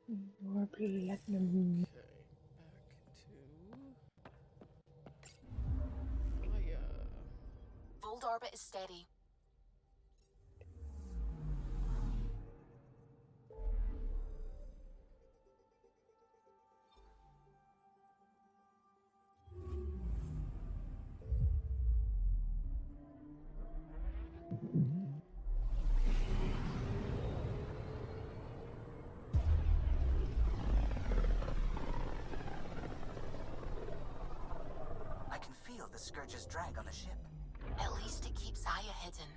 More platinum. Okay, back to fire. Volt orbit is steady. I can feel the Scourge's drag on the ship. At least it keeps Aya hidden.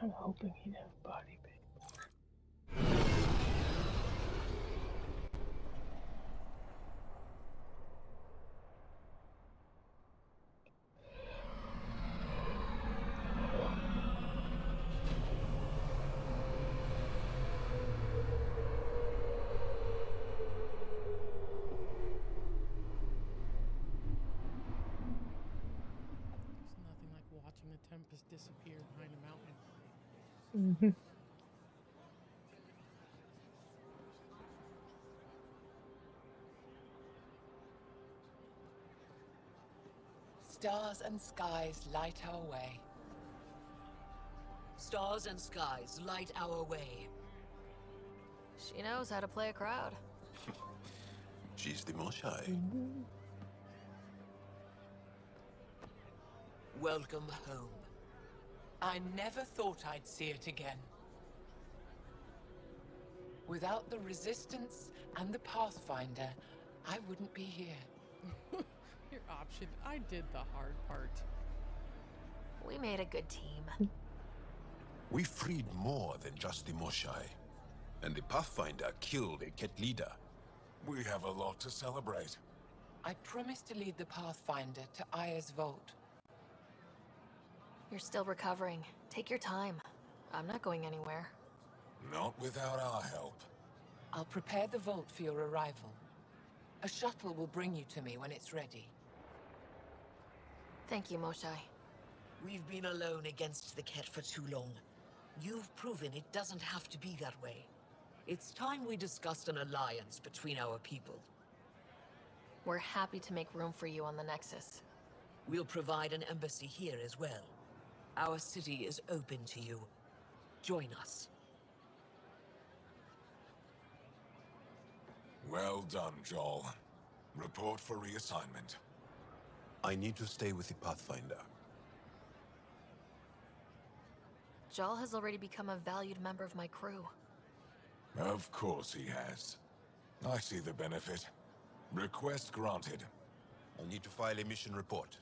I'm hoping he'd have body pain. There's nothing like watching a tempest disappear behind a mountain. Mm-hmm. Stars and skies light our way. Stars and skies light our way. She knows how to play a crowd. She's the most shy. Mm-hmm. Welcome home. I never thought I'd see it again. Without the Resistance and the Pathfinder, I wouldn't be here. Your option. I did the hard part. We made a good team. We freed more than just the Moshai. And the Pathfinder killed a Ket leader. We have a lot to celebrate. I promised to lead the Pathfinder to Aya's vault. You're still recovering. Take your time. I'm not going anywhere. Not without our help. I'll prepare the vault for your arrival. A shuttle will bring you to me when it's ready. Thank you, Moshai. We've been alone against the Ket for too long. You've proven it doesn't have to be that way. It's time we discussed an alliance between our people. We're happy to make room for you on the Nexus. We'll provide an embassy here as well. Our city is open to you. Join us. Well done, Joel. Report for reassignment. I need to stay with the Pathfinder. Jal has already become a valued member of my crew. Of course he has. I see the benefit. Request granted. I need to file a mission report.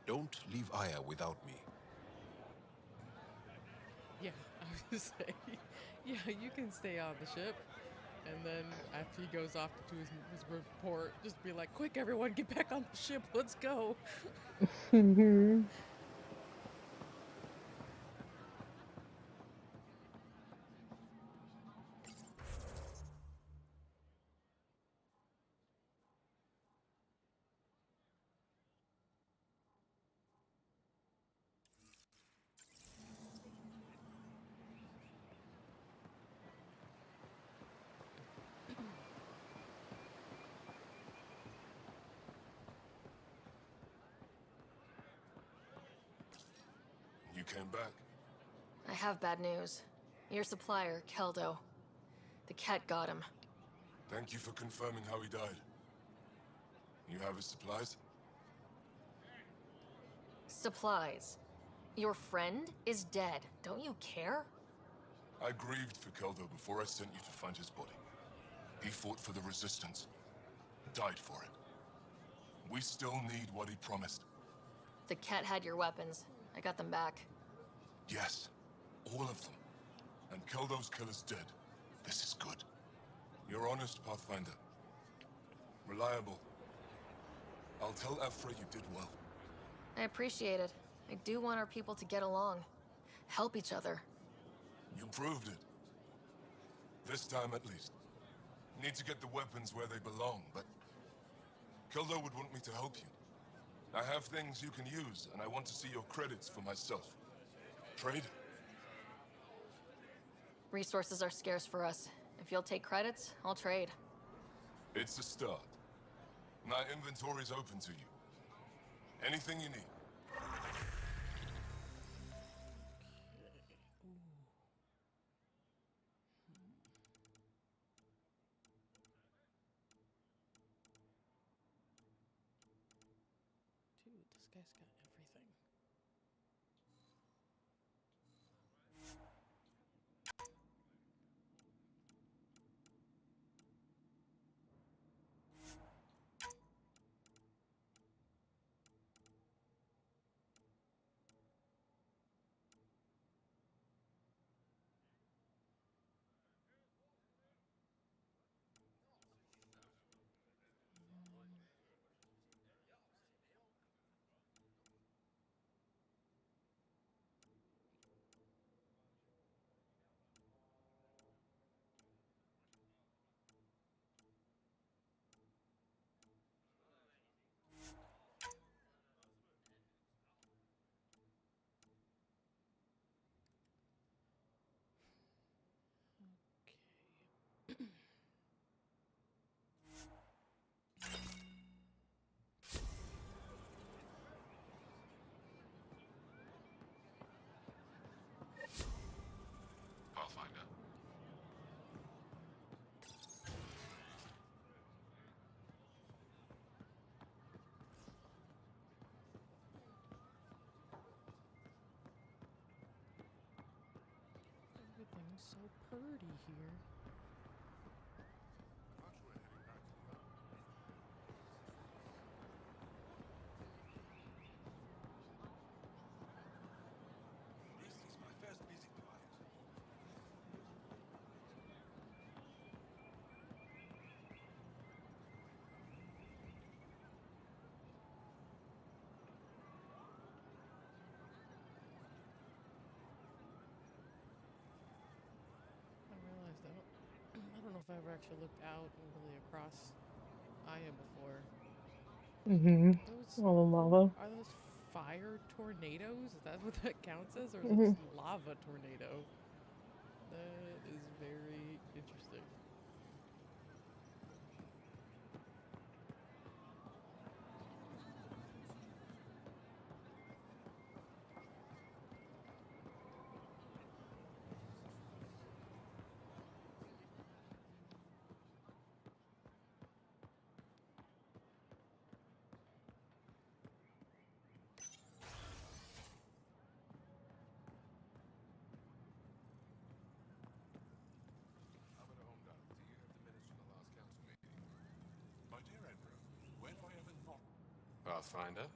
Don't leave Aya without me. Yeah, I was gonna say, yeah, you can stay on the ship. And then after he goes off to do his report, just be like, quick, everyone, get back on the ship. Let's go. Mm-hmm. You came back? I have bad news. Your supplier, Keldo. The cat got him. Thank you for confirming how he died. You have his supplies? Supplies. Your friend is dead. Don't you care? I grieved for Keldo before I sent you to find his body. He fought for the Resistance. Died for it. We still need what he promised. The cat had your weapons. I got them back. Yes, all of them. And Keldo's killer's dead. This is good. You're honest, Pathfinder. Reliable. I'll tell Ephra you did well. I appreciate it. I do want our people to get along. Help each other. You proved it. This time at least. Need to get the weapons where they belong, but Keldo would want me to help you. I have things you can use, and I want to see your credits for myself. Trade? Resources are scarce for us. If you'll take credits, I'll trade. It's a start. My inventory's open to you. Anything you need. Dude, this guy's got everything. Pathfinder. Everything's so pretty here. This is my first visit to Ios. I realized that. I don't know if I ever actually looked out and really across Aya before. Those All the lava. are those fire tornadoes? Is that what that counts as, or is it Mm-hmm. just lava tornado? That is very interesting. My dear Andrew, when have I ever not? Pathfinder,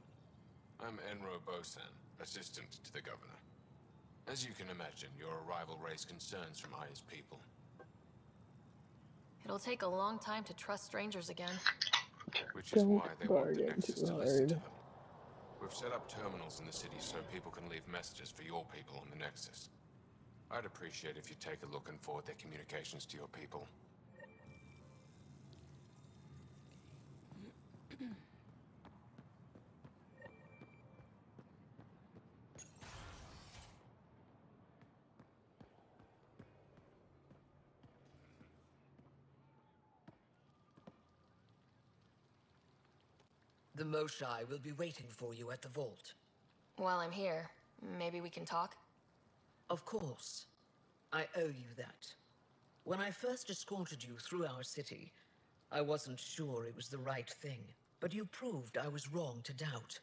I'm Enro Bosan, assistant to the governor. As you can imagine, your arrival raised concerns from Aya's people. It'll take a long time to trust strangers again. Which is Don't why they want the bargain Nexus too to listen to hard. them. We've set up terminals in the city so people can leave messages for your people on the Nexus. I'd appreciate if you take a look and forward their communications to your people. The Moshai will be waiting for you at the vault. While I'm here, maybe we can talk? Of course. I owe you that. When I first escorted you through our city, I wasn't sure it was the right thing, but you proved I was wrong to doubt.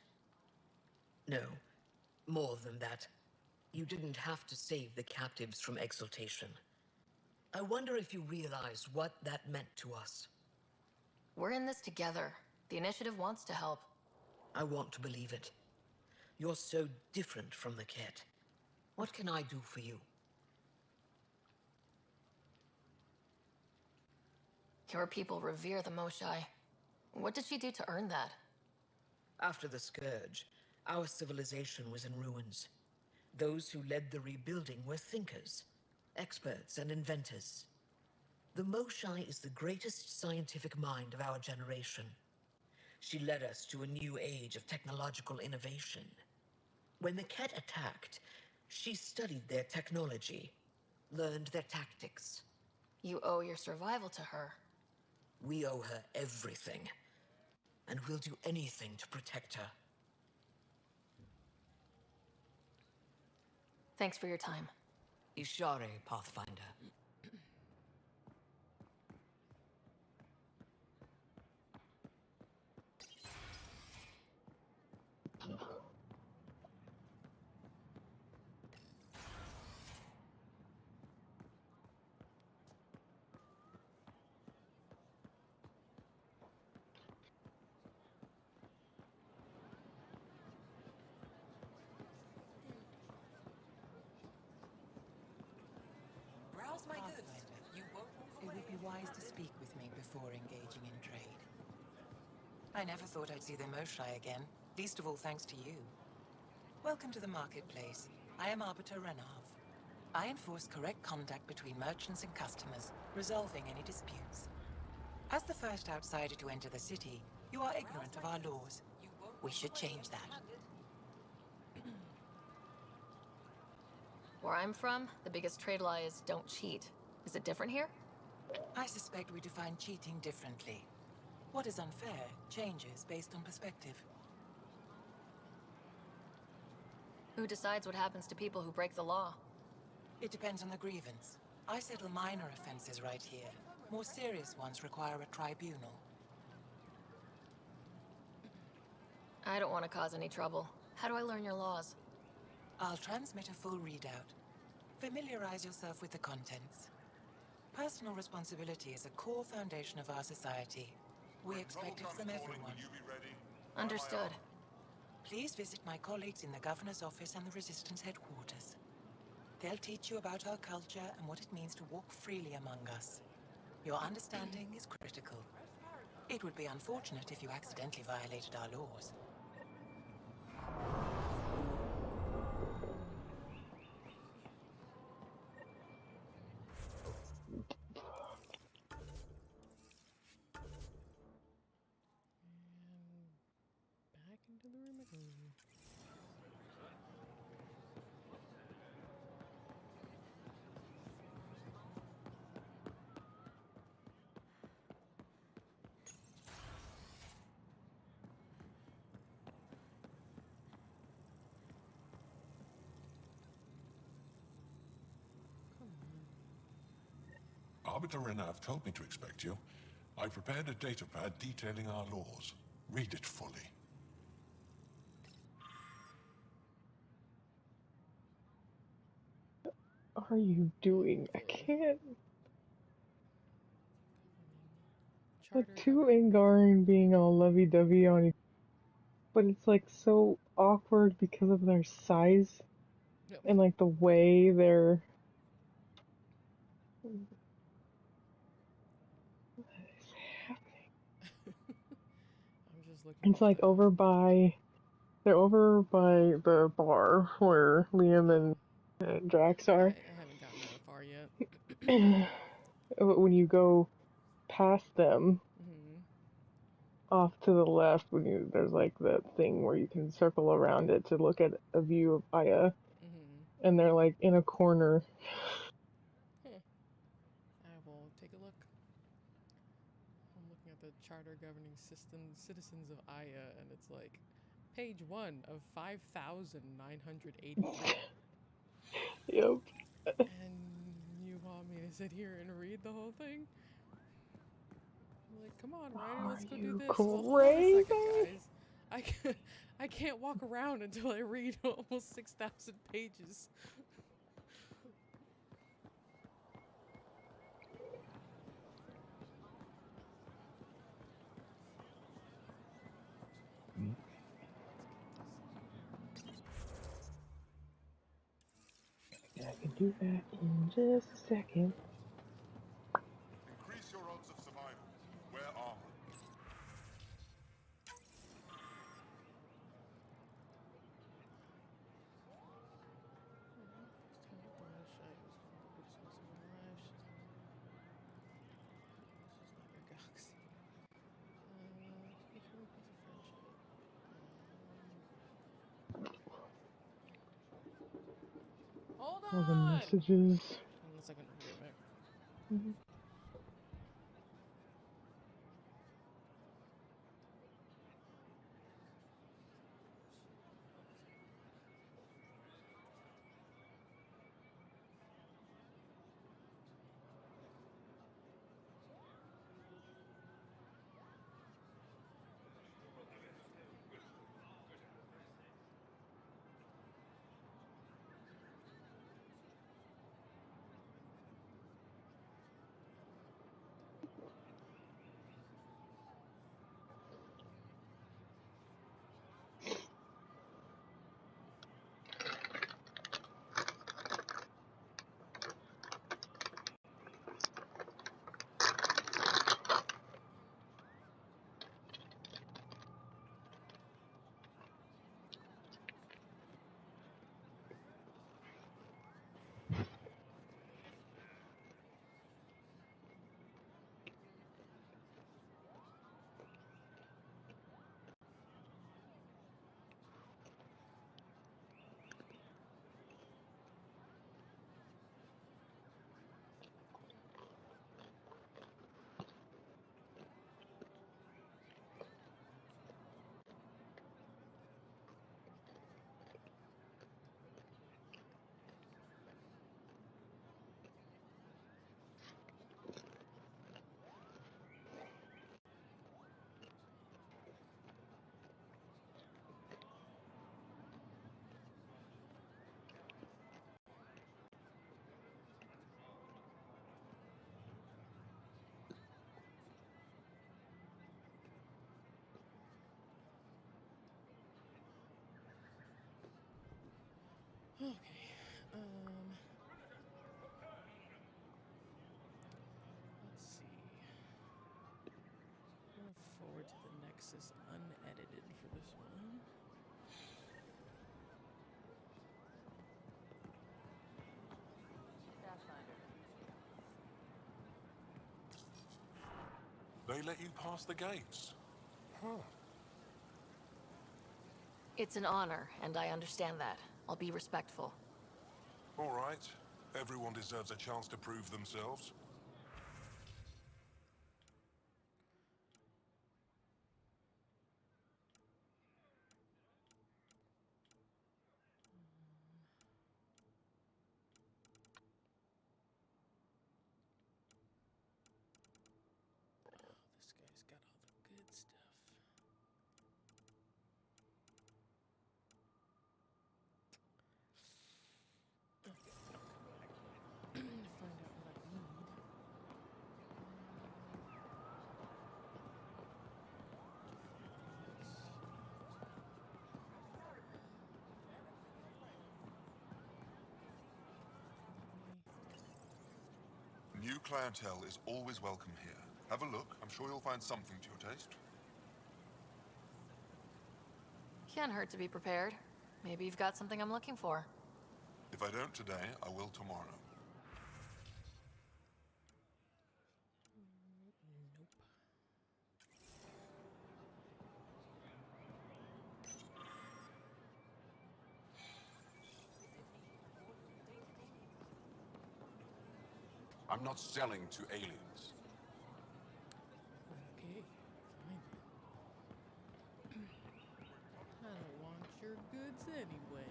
No, more than that. You didn't have to save the captives from exaltation. I wonder if you realize what that meant to us. We're in this together. The initiative wants to help. I want to believe it. You're so different from the Ket. What can I do for you? Your people revere the Moshai. What did she do to earn that? After the Scourge, Our civilization was in ruins. Those who led the rebuilding were thinkers, experts, and inventors. The Moshai is the greatest scientific mind of our generation. She led us to a new age of technological innovation. When the Ket attacked, she studied their technology, learned their tactics. You owe your survival to her. We owe her everything, and we'll do anything to protect her. Thanks for your time. Ishare, Pathfinder. Browse my goods. You won't walk away. It would be wise to speak with me before engaging in trade. I never thought I'd see the Moshai again, least of all thanks to you. Welcome to the marketplace. I am Arbiter Renav. I enforce correct conduct between merchants and customers, resolving any disputes. As the first outsider to enter the city, you are ignorant of our laws. We should change that. Where I'm from, the biggest trade law is don't cheat. Is it different here? I suspect we define cheating differently. What is unfair changes based on perspective. Who decides what happens to people who break the law? It depends on the grievance. I settle minor offenses right here. More serious ones require a tribunal. I don't want to cause any trouble. How do I learn your laws? I'll transmit a full readout. Familiarize yourself with the contents. Personal responsibility is a core foundation of our society. We expect it from everyone. Understood. Please visit my colleagues in the Governor's office and the Resistance headquarters. They'll teach you about our culture and what it means to walk freely among us. Your understanding is critical. It would be unfortunate if you accidentally violated our laws. And back into the room I go. Arbiter Renav told me to expect you. I prepared a datapad detailing our laws. Read it fully. What are you doing? I can't. The Charter two Angaran being all lovey-dovey on each, but it's like so awkward because of their size Yep. and like the way they're. What is happening? I'm just looking. It's like over by. They're over by the bar where Liam and Drax are. I haven't gotten that far yet. When you go past them, Mm-hmm. off to the left, there's like that thing where you can circle around it to look at a view of Aya, Mm-hmm. and they're like in a corner. I will take a look. I'm looking at the charter governing citizens of Aya, and it's like page 1 of 5,983. Yep. And you want me to sit here and read the whole thing? I'm like, come on, Ryder, let's go do you this. Well, hold on a crazy? second, guys. I can't walk around until I read almost 6,000 pages. I can do that in just a second. Increase your odds of survival. Wear armor. All the on! messages. Unless I can remove it. Mhm. Okay. Let's see. I'm gonna forward to the Nexus unedited for this one. They let you pass the gates. Huh. It's an honor, and I understand that. I'll be respectful. All right. Everyone deserves a chance to prove themselves. This guy's got all the good stuff. Okay, I'll come back to find out what I need. New clientele is always welcome here. Have a look. I'm sure you'll find something to your taste. Can't hurt to be prepared. Maybe you've got something I'm looking for. If I don't today, I will tomorrow. Nope. I'm not selling to aliens. Okay, fine. I don't want your goods anyway.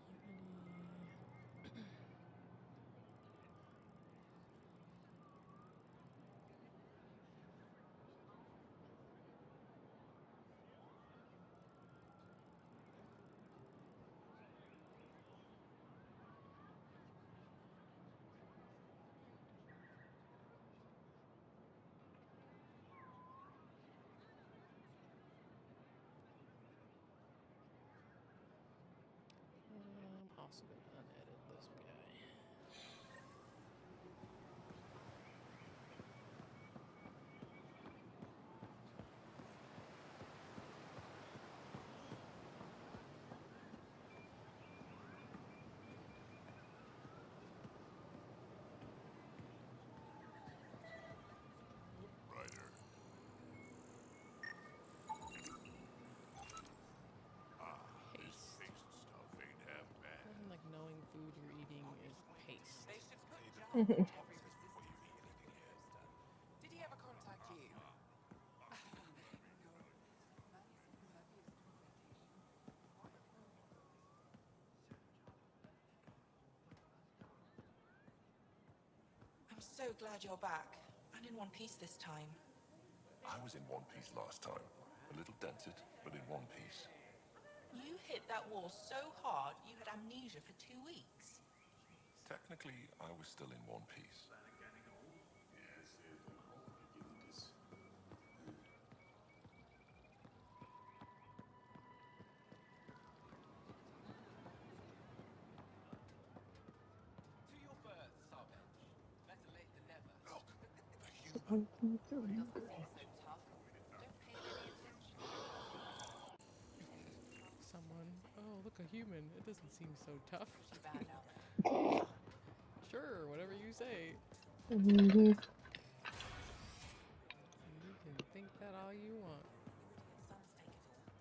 Let there be unity. Mhm. Did he ever contact you? I'm so glad you're back. And in one piece this time. I was in one piece last time. A little dented, but in one piece. You hit that wall so hard you had amnesia for 2 weeks. Technically, I was still in one piece. Look, the human. Someone. Oh, look, a human. It doesn't seem so tough. Too bad now. Sure, whatever you say. Mhm. You can think that all you want. The sons take it all.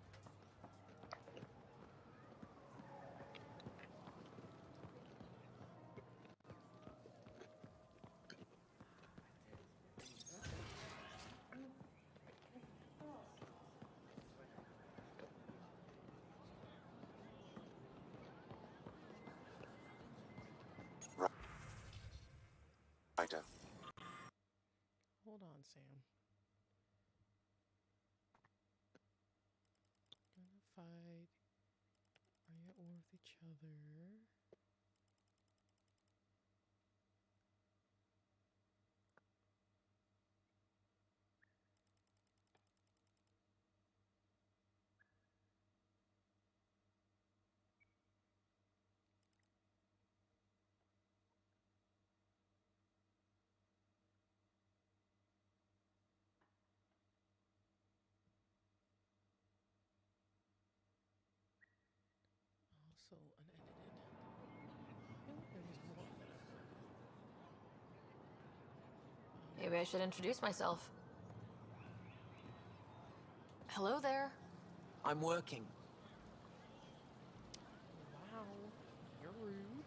Righto. Hold on, Sam. Gonna fight. Are you at war with each other? Also unedited. I feel like there was more that I've heard. Maybe I should introduce myself. Hello there. I'm working. Wow, you're rude.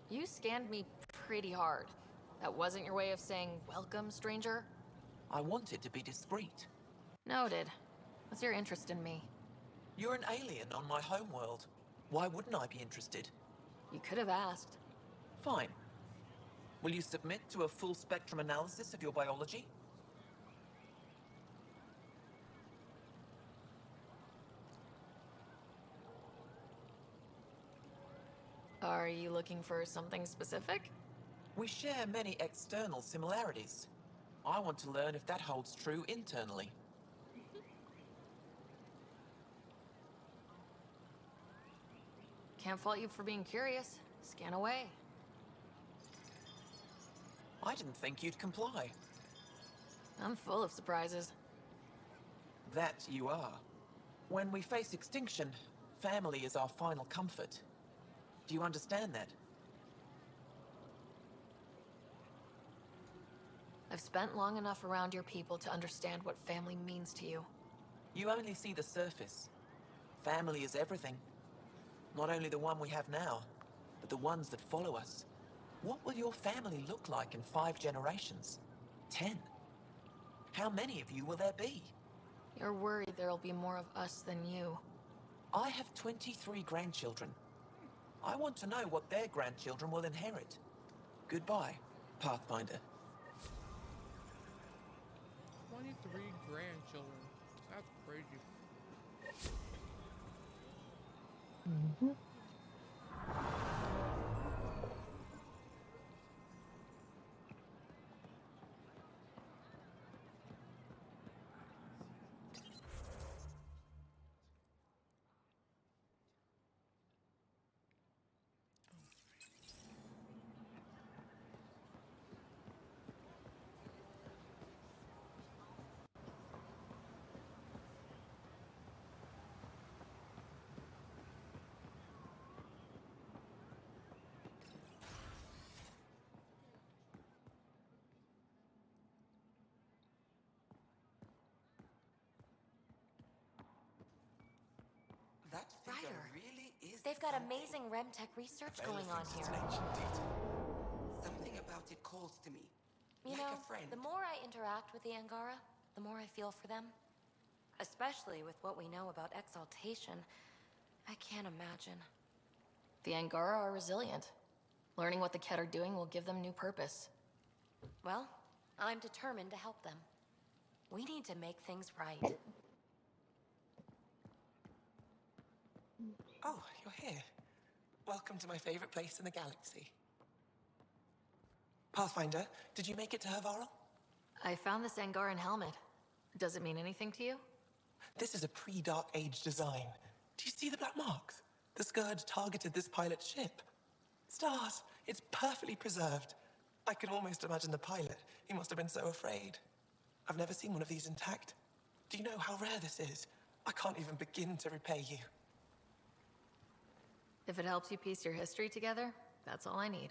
You scanned me pretty hard. That wasn't your way of saying welcome, stranger? I wanted to be discreet. Noted. What's your interest in me? You're an alien on my homeworld. Why wouldn't I be interested? You could have asked. Fine. Will you submit to a full spectrum analysis of your biology? Are you looking for something specific? We share many external similarities. I want to learn if that holds true internally. Can't fault you for being curious. Scan away. I didn't think you'd comply. I'm full of surprises. That you are. When we face extinction, family is our final comfort. Do you understand that? I've spent long enough around your people to understand what family means to you. You only see the surface. Family is everything. Not only the one we have now, but the ones that follow us. What will your family look like in 5 generations? 10? How many of you will there be? You're worried there'll be more of us than you. I have 23 grandchildren. I want to know what their grandchildren will inherit. Goodbye, Pathfinder. 23 grandchildren. That's crazy. Mhm. That figure Ryder, really is they've got something. amazing RemTech research Vela going on thinks here. it's an ancient detail. Something about it calls to me. You Like know, a friend. the more I interact with the Angara, the more I feel for them. Especially with what we know about exaltation. I can't imagine. The Angara are resilient. Learning what the Ket are doing will give them new purpose. Well, I'm determined to help them. We need to make things right. Oh, you're here. Welcome to my favorite place in the galaxy. Pathfinder, did you make it to Hervarl? I found this Angaran helmet. Does it mean anything to you? This is a pre-Dark Age design. Do you see the black marks? The Scourge targeted this pilot's ship. Stars, it's perfectly preserved. I can almost imagine the pilot. He must have been so afraid. I've never seen one of these intact. Do you know how rare this is? I can't even begin to repay you. If it helps you piece your history together, that's all I need.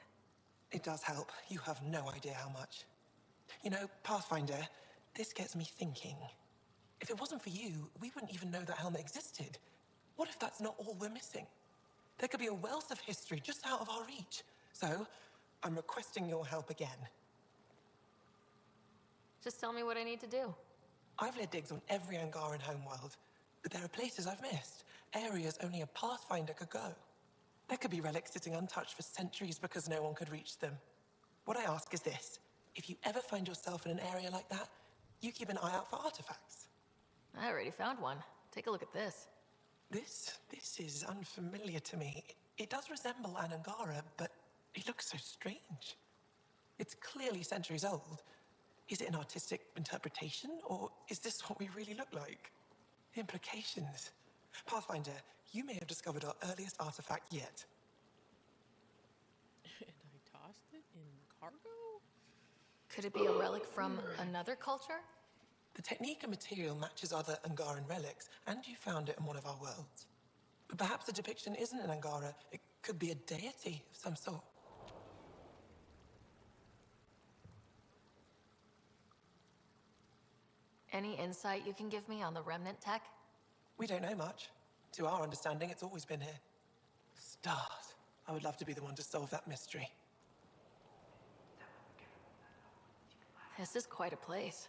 It does help. You have no idea how much. You know, Pathfinder, this gets me thinking. If it wasn't for you, we wouldn't even know that helmet existed. What if that's not all we're missing? There could be a wealth of history just out of our reach. So, I'm requesting your help again. Just tell me what I need to do. I've led digs on every Angaran homeworld, but there are places I've missed, areas only a Pathfinder could go. There could be relics sitting untouched for centuries because no one could reach them. What I ask is this: if you ever find yourself in an area like that, you keep an eye out for artifacts. I already found one. Take a look at this. This is unfamiliar to me. It does resemble an Angara, but it looks so strange. It's clearly centuries old. Is it an artistic interpretation, or is this what we really look like? Implications. Pathfinder, you may have discovered our earliest artifact yet. And I tossed it in cargo? Could it be a relic from another culture? The technique and material matches other Angaran relics, and you found it in one of our worlds. But perhaps the depiction isn't an Angara. It could be a deity of some sort. Any insight you can give me on the remnant tech? We don't know much. To our understanding, it's always been here. Stars. I would love to be the one to solve that mystery. This is quite a place.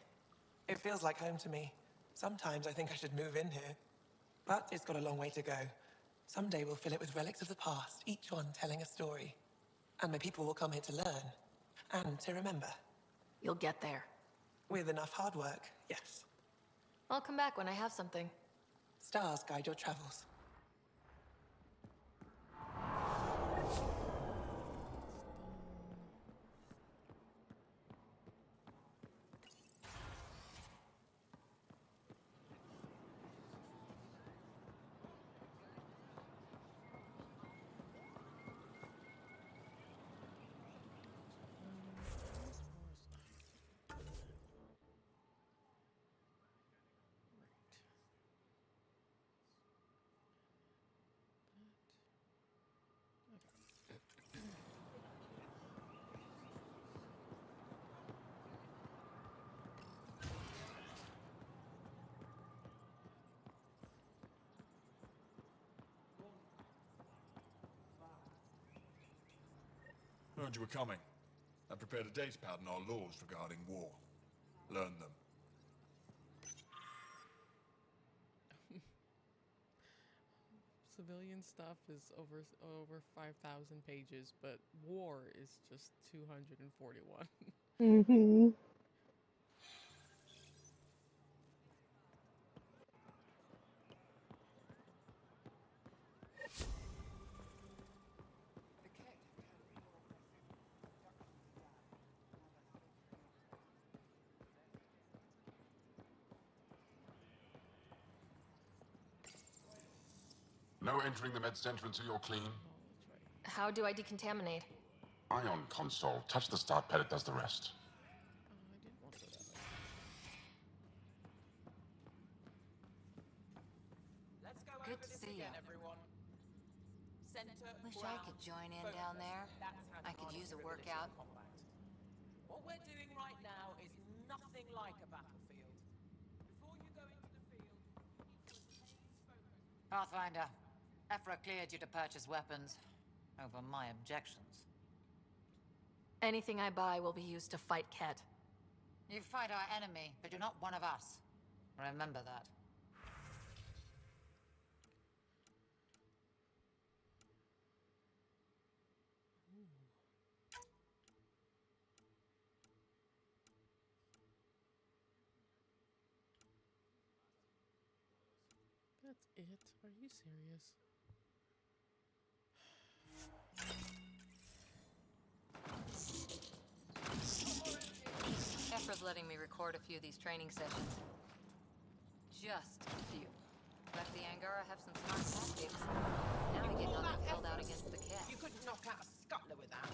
It feels like home to me. Sometimes I think I should move in here. But it's got a long way to go. Someday we'll fill it with relics of the past, each one telling a story. And my people will come here to learn. And to remember. You'll get there. With enough hard work, yes. I'll come back when I have something. Stars guide your travels. Heard you were coming. I prepared a datapad on our laws regarding war. Learn them. Civilian stuff is over 5,000 pages, but war is just 241. Mm-hmm. No entering the med center until you're clean. How do I decontaminate? Ion console. Touch the start pad, it does the rest. I didn't want to go that way. Let's go Good over to this see again, you. everyone. Center Wish I ground, could join in focus. down there. That's how I to could harness use a your ability workout. in combat. What we're doing right now is nothing like a battlefield. Before you go into the field, you need to maintain focus. Pathfinder, Ephra cleared you to purchase weapons over my objections. Anything I buy will be used to fight Ket. You fight our enemy, but you're not one of us. Remember that. That's it? Are you serious? Ephra's letting me record a few of these training sessions. Just a few. Let the Angara have some smart tactics. Now I get how they held out against the Ket. You couldn't knock out a scuttler with that.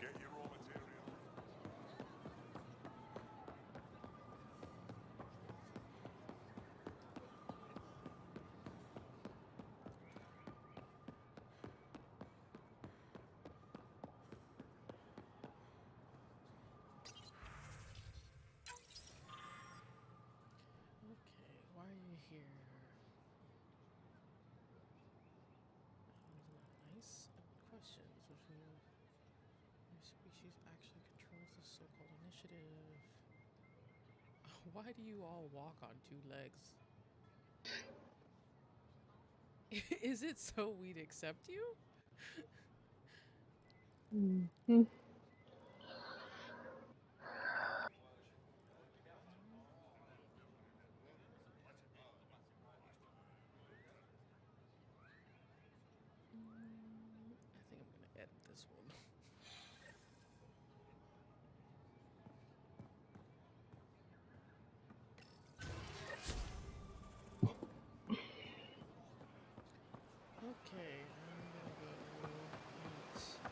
Get your raw material. Okay, why are you here? Nice questions. Which mean your species actually controls the so-called initiative. Why do you all walk on two legs? Is it so we'd accept you? Mhm. I think I'm gonna edit this one. Okay, I'm gonna go meet Moshai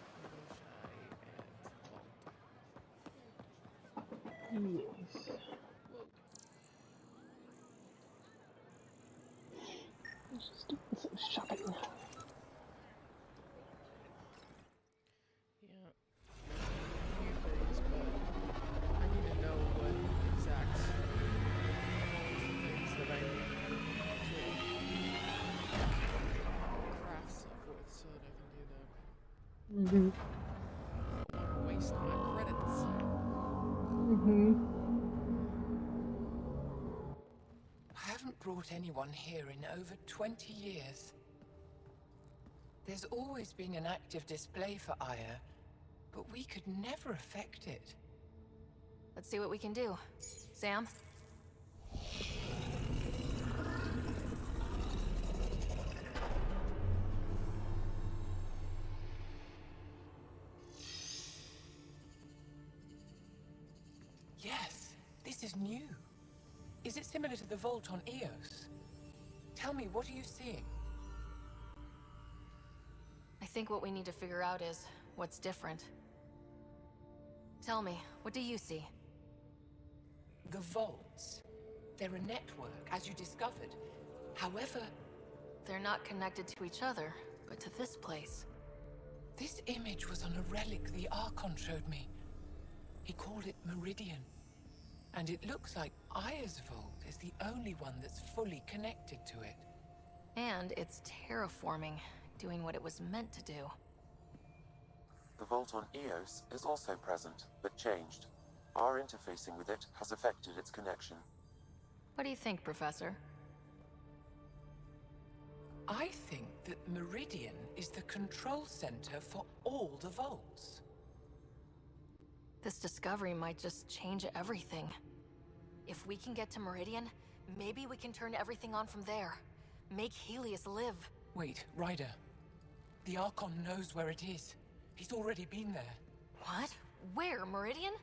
and Vault. Yes. Whoa. Let's just do some shopping. Yeah. Few things, but I need to know what exact things that I need to craft stuff with so that I can do that. Mhm. I don't want to waste my credits. Mhm. I haven't brought anyone here in over 20 years. There's always been an active display for Aya, but we could never affect it. Let's see what we can do. Sam? Yes, this is new. Is it similar to the vault on Eos? Tell me, what are you seeing? I think what we need to figure out is what's different. Tell me, what do you see? The vaults. They're a network, as you discovered. However, They're not connected to each other, but to this place. this image was on a relic the Archon showed me. He called it Meridian. And it looks like Aya's vault is the only one that's fully connected to it. And it's terraforming, doing what it was meant to do. The vault on Eos is also present, but changed. Our interfacing with it has affected its connection. What do you think, Professor? I think that Meridian is the control center for all the vaults. This discovery might just change everything. If we can get to Meridian, maybe we can turn everything on from there. Make Helios live. Wait, Ryder. The Archon knows where it is. He's already been there. What? Where? Meridian?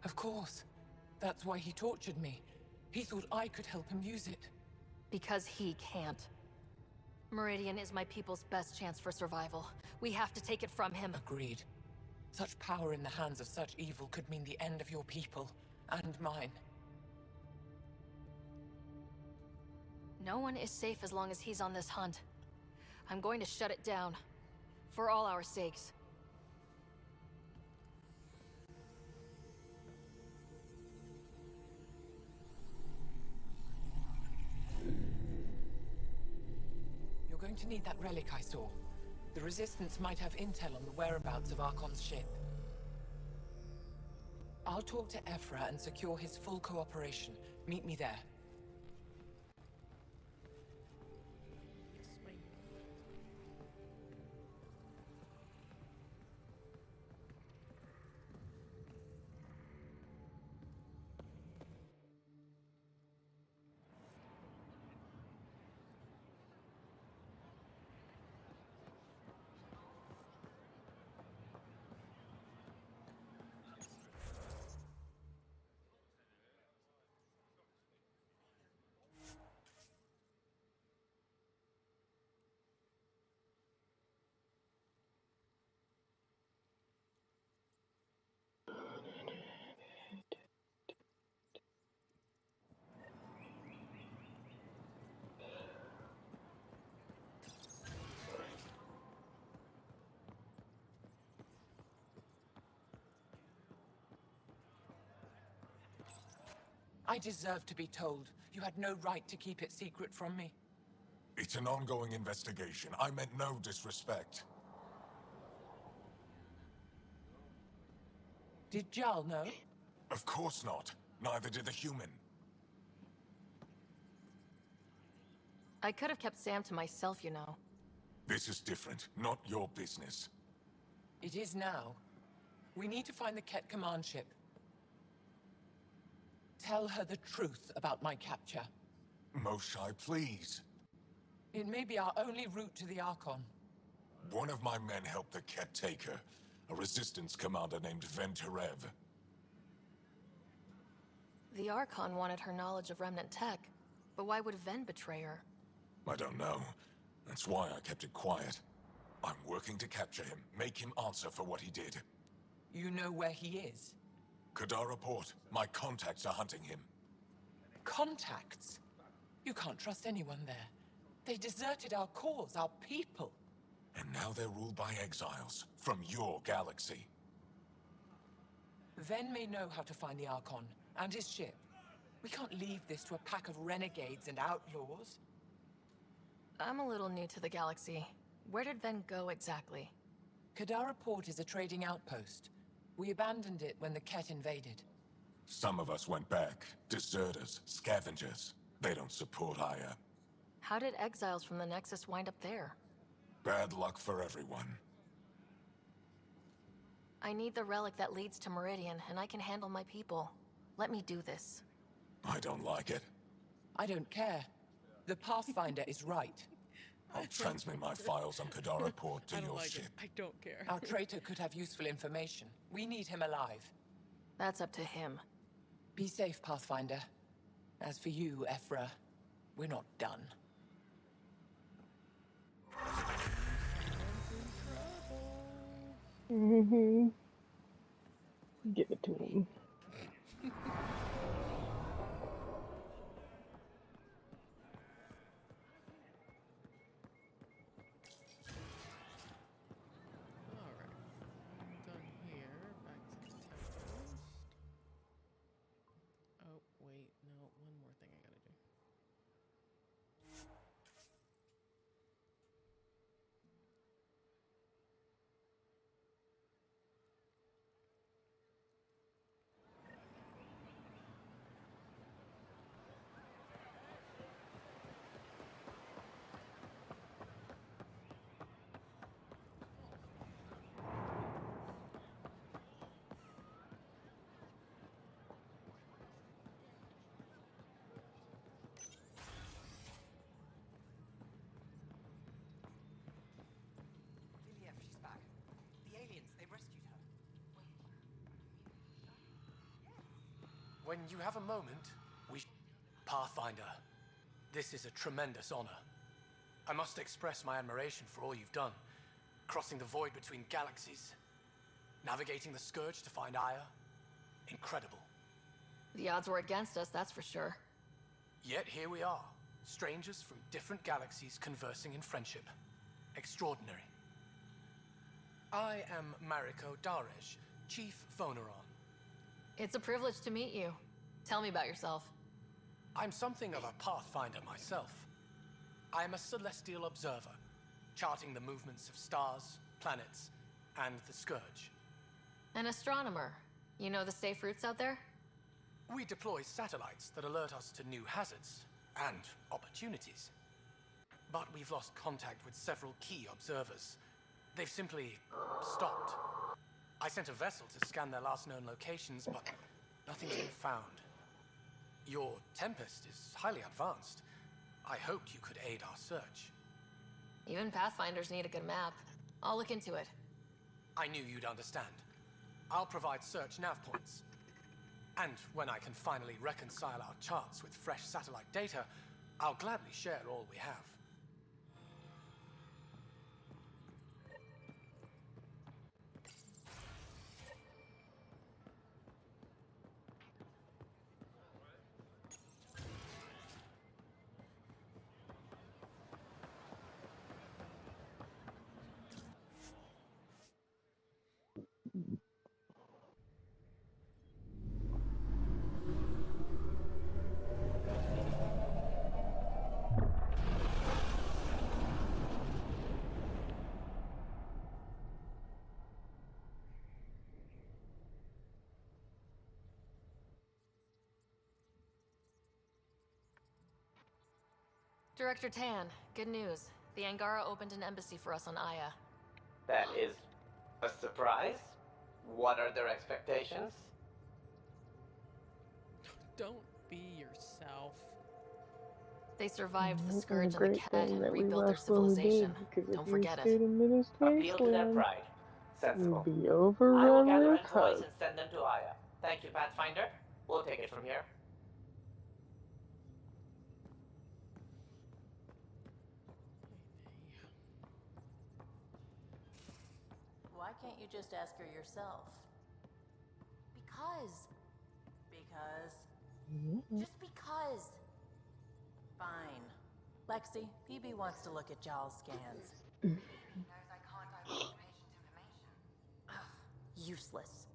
Of course. That's why he tortured me. He thought I could help him use it. Because he can't. Meridian is my people's best chance for survival. We have to take it from him. Agreed. Such power in the hands of such evil could mean the end of your people, and mine. No one is safe as long as he's on this hunt. I'm going to shut it down. For all our sakes. You're going to need that relic I saw. The Resistance might have intel on the whereabouts of Archon's ship. I'll talk to Ephra and secure his full cooperation. Meet me there. I deserve to be told. You had no right to keep it secret from me. It's an ongoing investigation. I meant no disrespect. Did Jarl know? Of course not. Neither did the human. I could have kept Sam to myself, you know. This is different. Not your business. It is now. We need to find the Ket command ship. Tell her the truth about my capture. Moshai, please. It may be our only route to the Archon. One of my men helped the Ket take her. A Resistance commander named Venturev. The Archon wanted her knowledge of Remnant tech, but why would Ven betray her? I don't know. That's why I kept it quiet. I'm working to capture him, make him answer for what he did. You know where he is? Kadara Port. My contacts are hunting him. Contacts? You can't trust anyone there. They deserted our cause, our people. And now they're ruled by exiles from your galaxy. Ven may know how to find the Archon and his ship. We can't leave this to a pack of renegades and outlaws. I'm a little new to the galaxy. Where did Ven go exactly? Kadara Port is a trading outpost. We abandoned it when the Ket invaded. Some of us went back. Deserters, scavengers. They don't support Aya. How did exiles from the Nexus wind up there? Bad luck for everyone. I need the relic that leads to Meridian, and I can handle my people. Let me do this. I don't like it. I don't care. The Pathfinder is right. I'll transmit my files on Kadara Port to your ship. I don't care. Our traitor could have useful information. We need him alive. That's up to him. Be safe, Pathfinder. As for you, Ephra, we're not done. Mm-hmm. Give it to him. Alright. I'm done here. Back to the tempest. Oh, wait. No, one more thing I gotta do. When you have a moment, Pathfinder, this is a tremendous honor. I must express my admiration for all you've done. Crossing the void between galaxies. Navigating the Scourge to find Aya. Incredible. The odds were against us, that's for sure. Yet here we are. Strangers from different galaxies conversing in friendship. Extraordinary. I am Mariko Darej, Chief Phoneron. It's a privilege to meet you. Tell me about yourself. I'm something of a pathfinder myself. I am a celestial observer, charting the movements of stars, planets, and the Scourge. An astronomer. You know the safe routes out there? We deploy satellites that alert us to new hazards and opportunities. But we've lost contact with several key observers. They've simply stopped. I sent a vessel to scan their last known locations, but nothing's been found. Your Tempest is highly advanced. I hoped you could aid our search. Even Pathfinders need a good map. I'll look into it. I knew you'd understand. I'll provide search nav points. And when I can finally reconcile our charts with fresh satellite data, I'll gladly share all we have. Director Tan, good news. The Angara opened an embassy for us on Aya. That is a surprise? What are their expectations? Don't be yourself. They survived the A Scourge and the great Cat thing and that we rebuilt their left when we did, civilization. because if Don't we forget stayed it. in Menaced Appeal to their Wasteland, pride. Sensible. we'd be I will overrun gather with envoys thugs. and send them to Aya. Thank you, Pathfinder. We'll take it from here. Why can't you just ask her yourself? Because. Just because. Fine. Lexi, PB wants to look at Giles' scans. Knows I can't divulge the patient's information. Useless.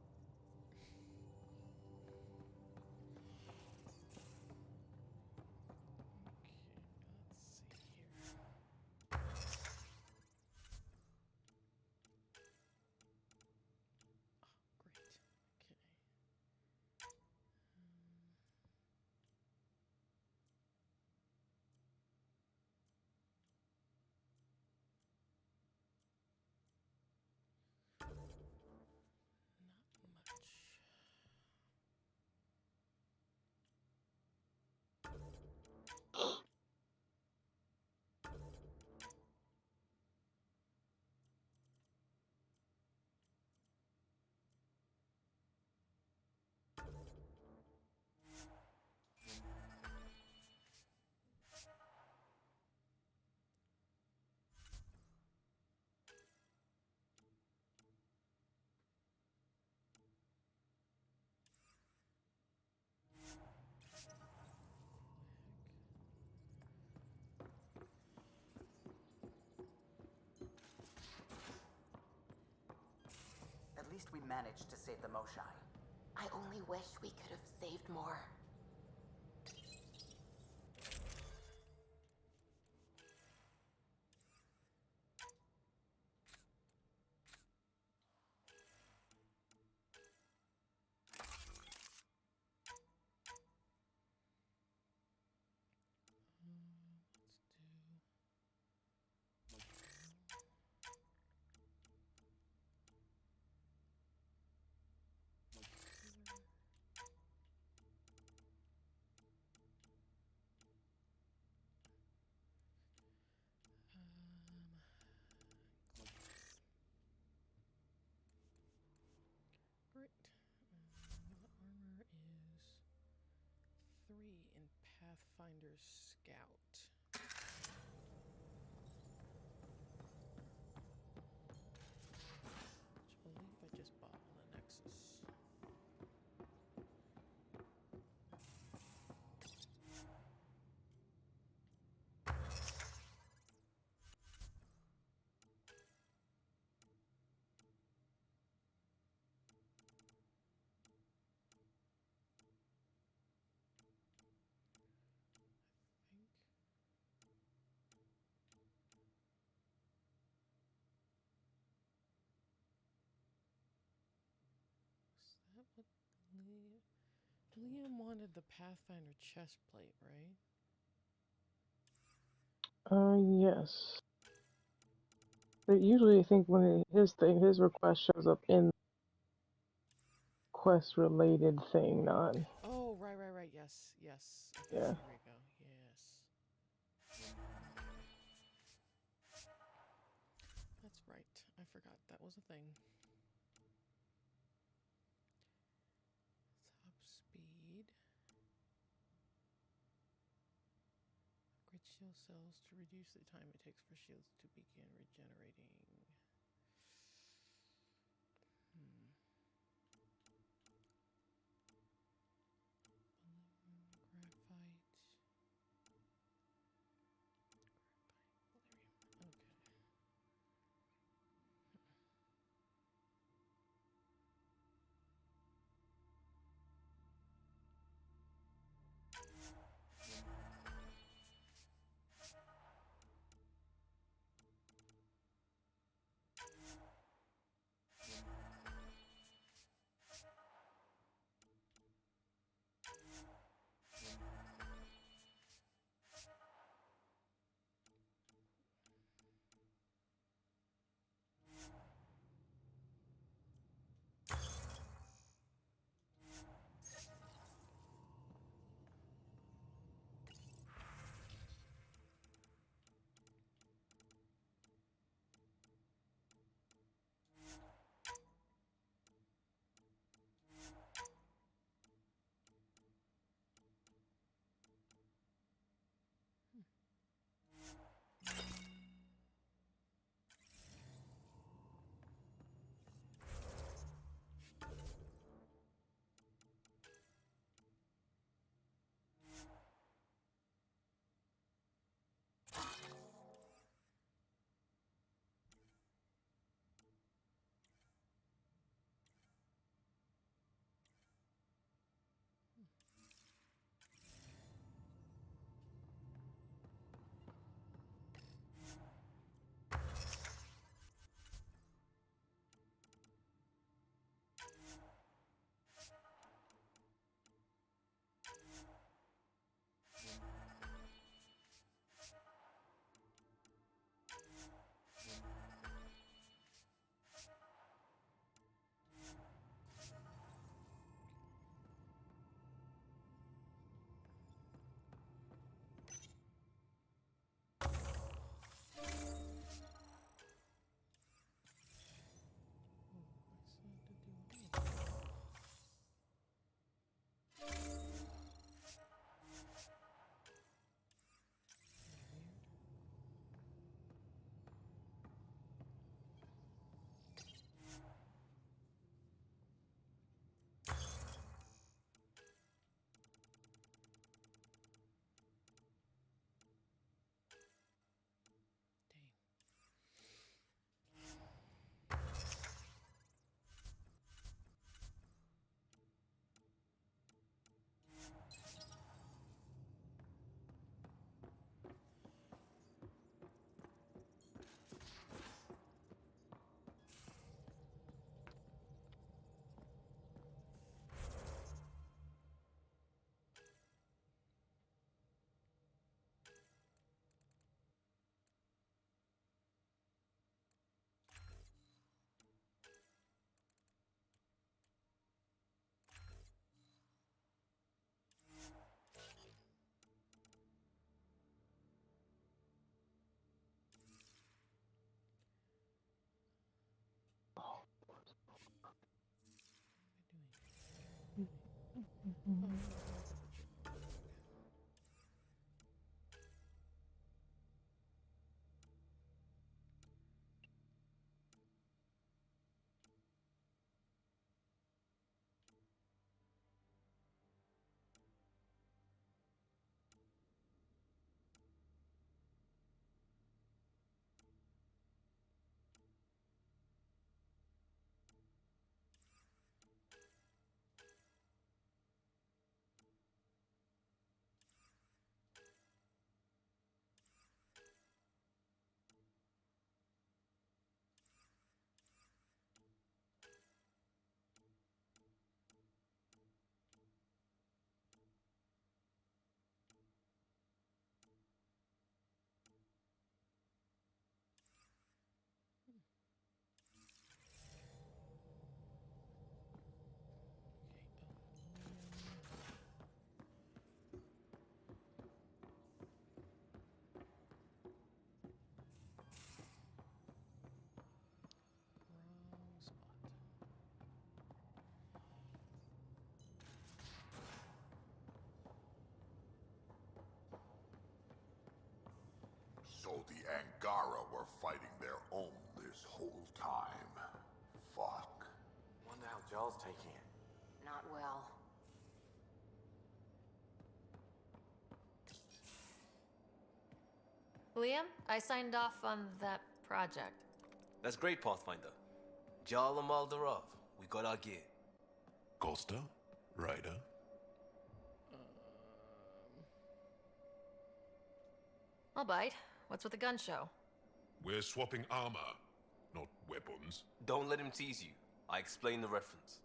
At least we managed to save the Moshai. I only wish we could have saved more. Pathfinder Scout. Which I believe I just bought on the Nexus. Is that what Liam wanted the Pathfinder chest plate, right? Yes. But usually I think when his request shows up in quest related thing, not. Oh, right. Yes. Okay, Yeah. here we go. Yes. That's right. I forgot that was a thing. Top speed. Upgrade shield cells to reduce the time it takes for shields to begin regenerating. Graphite. Okay. Angara were fighting their own this whole time. Fuck. Wonder how Jarl's taking it. Not well. Liam, I signed off on that project. That's great, Pathfinder. Jarl and Maldarov, we got our gear. Costa? Ryder? I'll bite. What's with the gun show? We're swapping armor, not weapons. Don't let him tease you. I explained the reference.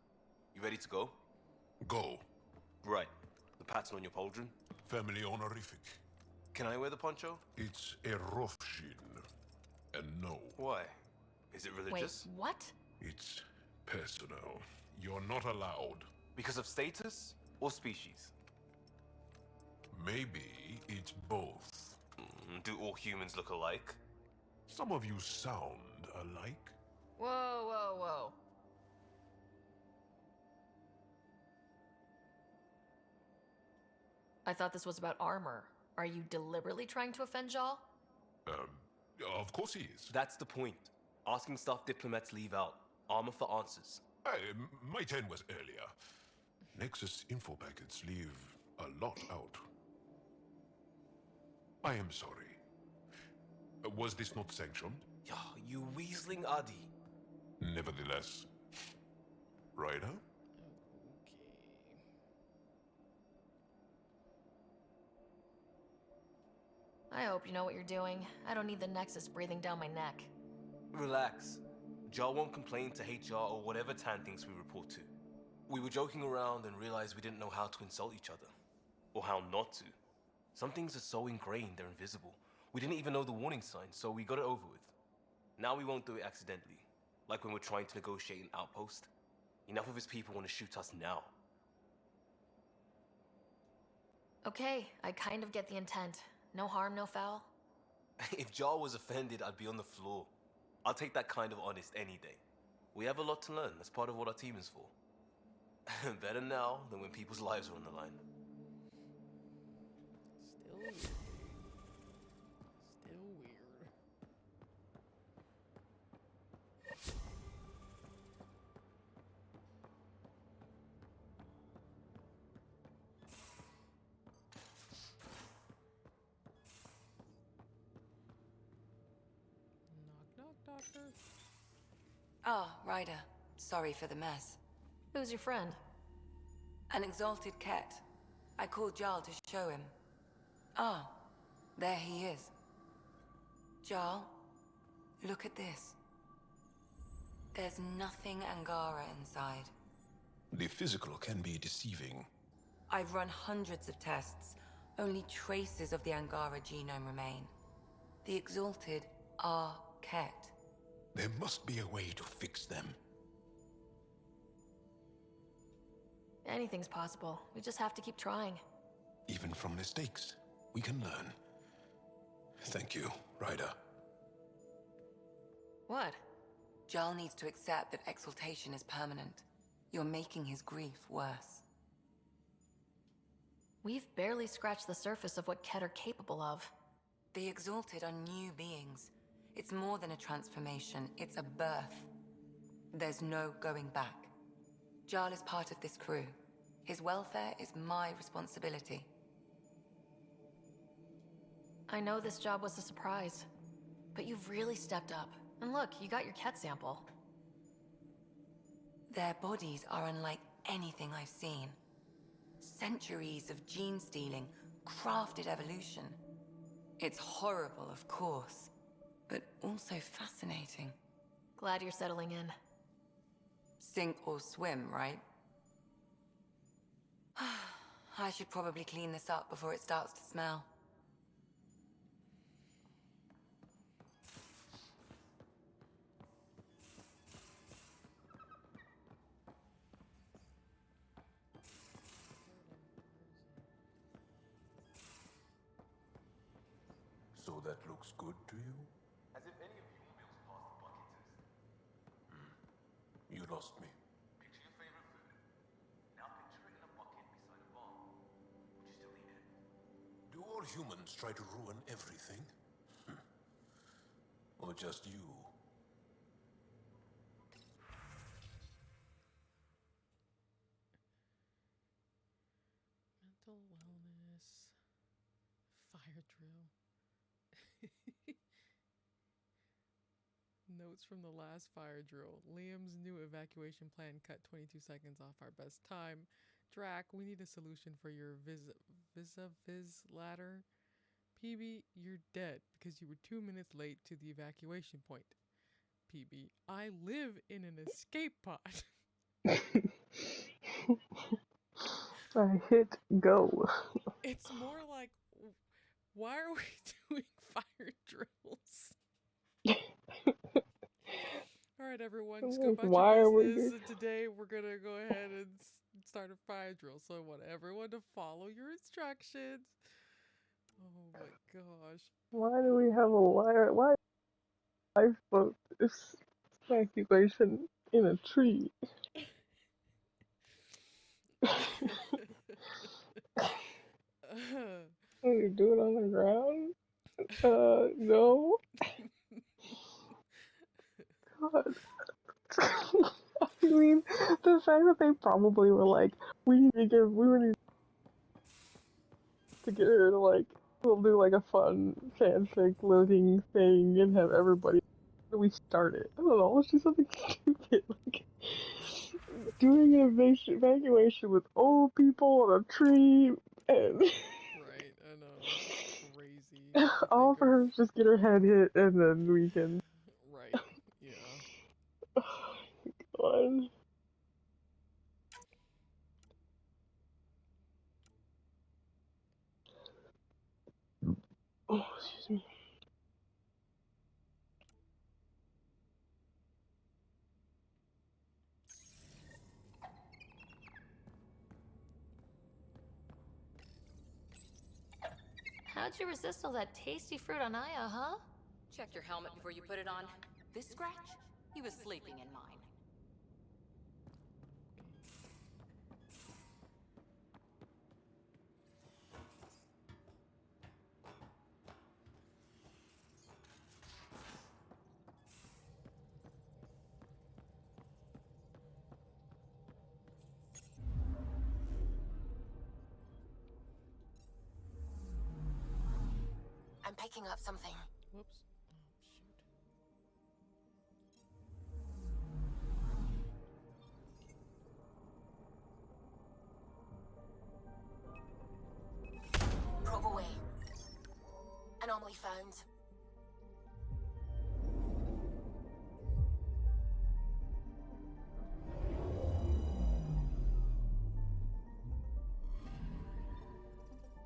You ready to go? Go. Right. The pattern on your pauldron? Family honorific. Can I wear the poncho? It's a Rofshin. And no. Why? Is it religious? Wait, what? It's personal. You're not allowed. Because of status or species? Maybe it's both. Do all humans look alike? Some of you sound alike. Whoa, whoa, whoa. I thought this was about armor. Are you deliberately trying to offend Jarl? Of course he is. That's the point. Asking stuff diplomats leave out. Armor for answers. My turn was earlier. Nexus info packets leave a lot out. I am sorry. Was this not sanctioned? Yeah, you weaseling Adi. Nevertheless. Ryder? I hope you know what you're doing. I don't need the Nexus breathing down my neck. Relax. Jarl won't complain to HR or whatever Tan thinks we report to. We were joking around and realized we didn't know how to insult each other. Or how not to. Some things are so ingrained they're invisible. We didn't even know the warning signs, so we got it over with. Now we won't do it accidentally. Like when we're trying to negotiate an outpost. Enough of his people want to shoot us now. Okay, I kind of get the intent. No harm, no foul. If Jarl was offended, I'd be on the floor. I'll take that kind of honest any day. We have a lot to learn. That's part of what our team is for. Better now than when people's lives are on the line. Still weird. Still weird. Knock, knock, doctor. Oh, Ryder. Sorry for the mess. Who's your friend? An exalted cat. I called Jarl to show him. Ah, there he is. Jarl, look at this. There's nothing Angara inside. The physical can be deceiving. I've run hundreds of tests. Only traces of the Angara genome remain. The exalted are Ket. There must be a way to fix them. Anything's possible. We just have to keep trying. Even from mistakes, we can learn. Thank you, Ryder. What? Jarl needs to accept that exaltation is permanent. You're making his grief worse. We've barely scratched the surface of what Ket are capable of. The exalted are new beings. It's more than a transformation, it's a birth. There's no going back. Jarl is part of this crew. His welfare is my responsibility. I know this job was a surprise, but you've really stepped up. And look, you got your Ket sample. Their bodies are unlike anything I've seen. Centuries of gene stealing, crafted evolution. It's horrible, of course, but also fascinating. Glad you're settling in. Sink or swim, right? I should probably clean this up before it starts to smell. So that looks good to you? As if any of you will be able to pass the bucket test. You lost me. Picture your favorite food. Now picture it in a bucket beside a bar. Would you still eat it? Do all humans try to ruin everything? just you? Mental wellness. Fire drill. Notes from the last fire drill. Liam's new evacuation plan cut 22 seconds off our best time. Drac, we need a solution for your vis ladder. PB, you're dead because you were 2 minutes late to the evacuation point. PB, I live in an escape pod. I hit go. It's more like, why are we doing fire drills? All right, everyone, just go Like, about your why are we business. doing? And today we're gonna go ahead and start a fire drill. So I want everyone to follow your instructions. Oh my gosh! Why do we have a wire? Why lifeboat evacuation in a tree? What are you doing on the ground? No. God. I mean, the fact that they probably were like, we need to get her to like, we'll do like a fun fanfic loading thing and have everybody. We start it. I don't know. Let's do something stupid like doing an evacuation with old people on a tree and. Right, I know. It's crazy to All think for of. her to just get her head hit and then we can. Right, yeah. God. Oh, excuse me. How'd you resist all that tasty fruit on Aya, huh? Check your helmet before you put it on. This scratch? He was sleeping in mine. I'm picking up something. Whoops. Oh, shoot. Probe away. Anomaly found.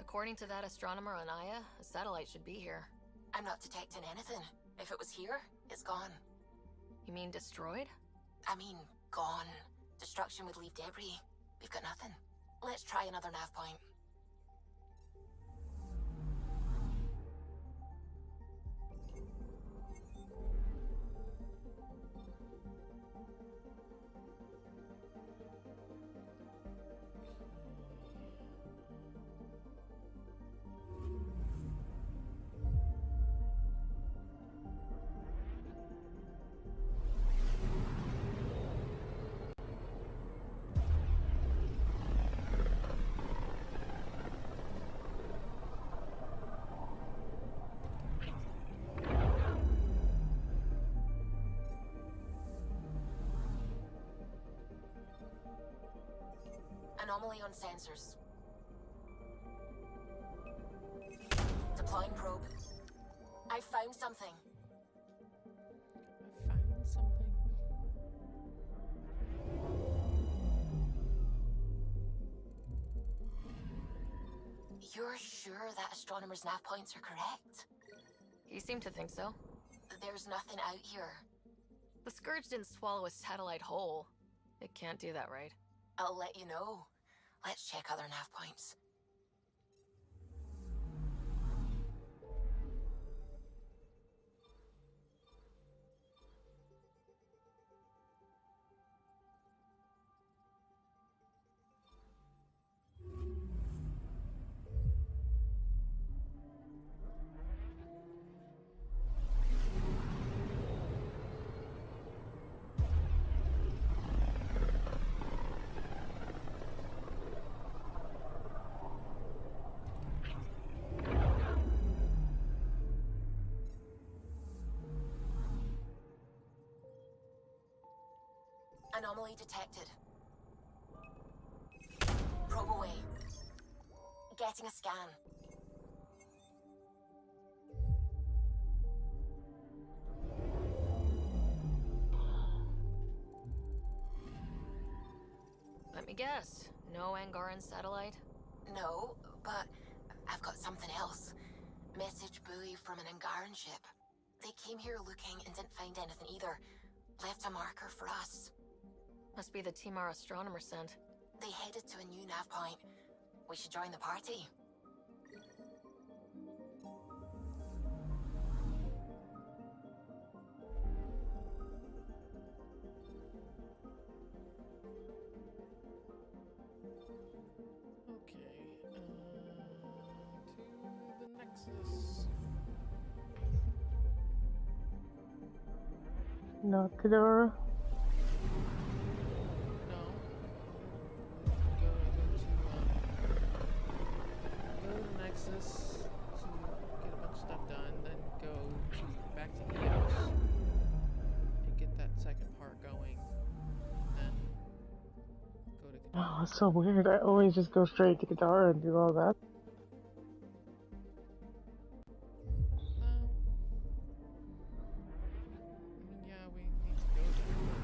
According to that astronomer on Aya, a satellite should be here. I'm not detecting anything. If it was here, it's gone. You mean destroyed? I mean, gone. Destruction would leave debris. We've got nothing. Let's try another nav point. Anomaly on sensors. Deploying probe. I found something. I found something. You're sure that astronomer's nav points are correct? He seemed to think so. There's nothing out here. The Scourge didn't swallow a satellite whole. It can't do that, right? I'll let you know. Let's check other nav points. Anomaly detected. Probe away. Getting a scan. Let me guess. No Angaran satellite? No, but I've got something else. Message buoy from an Angaran ship. They came here looking and didn't find anything either. Left a marker for us. Must be the team our astronomer sent. They headed to a new nav point. We should join the party. Okay, to the Nexus. No, Kadara. No. Go to the Nexus to get a bunch of stuff done, then go back to EOS and get that second part going, then go to Kadara. Oh, it's so weird. I always just go straight to Kadara and do all that. Yeah, we need to go there, but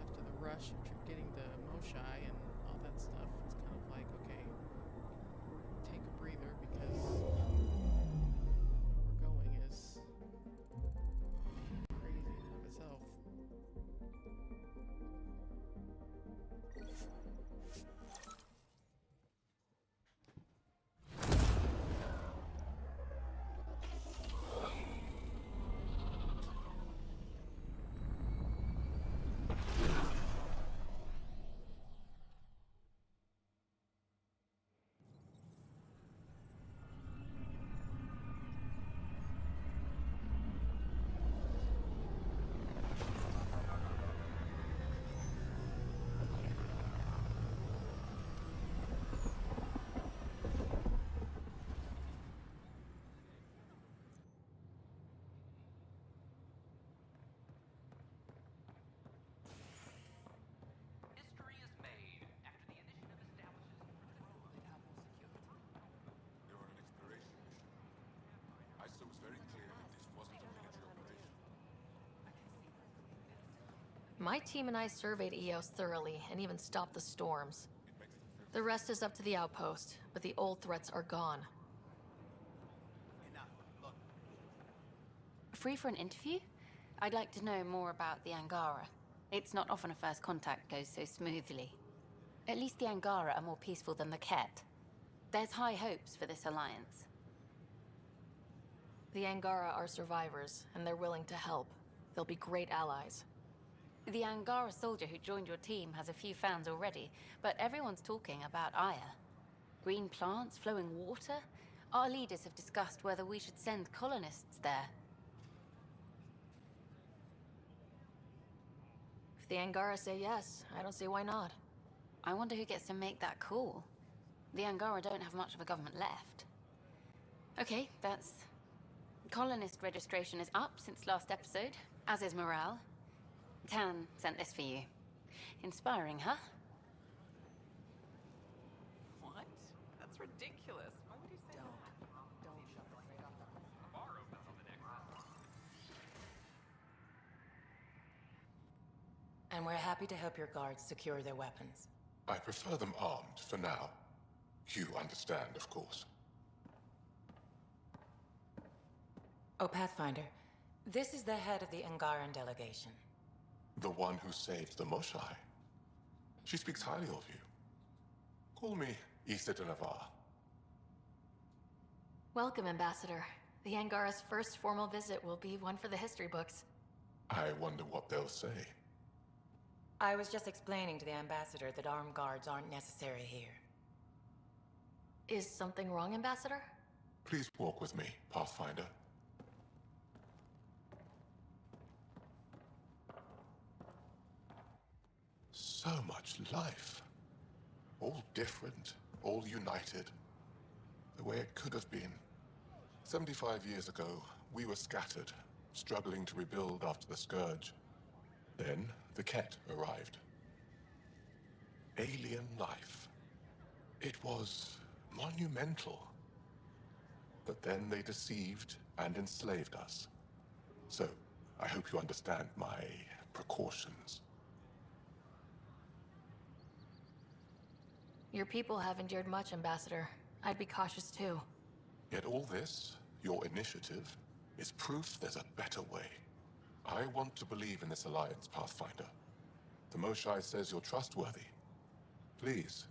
after the rush of getting the Moshai and all that stuff, it's kind of like, okay, take a breather because where we're going is crazy in and of itself. History is made after the initiative establishes control. You're on an exploration mission. ISO was very clear that this wasn't a military operation. My team and I surveyed EOS thoroughly and even stopped the storms. The rest is up to the outpost, but the old threats are gone. Enough. Look. Free for an interview? I'd like to know more about the Angara. It's not often a first contact goes so smoothly. At least the Angara are more peaceful than the Ket. There's high hopes for this alliance. The Angara are survivors, and they're willing to help. They'll be great allies. The Angara soldier who joined your team has a few fans already, but everyone's talking about Aya. Green plants, flowing water? Our leaders have discussed whether we should send colonists there. If the Angara say yes, I don't see why not. I wonder who gets to make that call. The Angara don't have much of a government left. Okay, that's... Colonist registration is up since last episode, as is morale. Tan sent this for you. Inspiring, huh? What? That's ridiculous. Why would you say that? Don't shut the radar. A bar opens on the Nexus. And we're happy to help your guards secure their weapons. I prefer them armed for now. You understand, of course. Oh, Pathfinder, this is the head of the Angaran delegation. The one who saved the Moshai. She speaks highly of you. Call me Issa de Navarre. Welcome, Ambassador. The Angara's first formal visit will be one for the history books. I wonder what they'll say. I was just explaining to the ambassador that armed guards aren't necessary here. Is something wrong, Ambassador? Please walk with me, Pathfinder. So much life. All different, all united. The way it could have been. 75 years ago, we were scattered, struggling to rebuild after the Scourge. Then the Ket arrived. Alien life. It was monumental. But then they deceived and enslaved us. So, I hope you understand my precautions. Your people have endured much, Ambassador. I'd be cautious too. Yet all this, your initiative, is proof there's a better way. I want to believe in this alliance, Pathfinder. The Moshae says you're trustworthy. Please,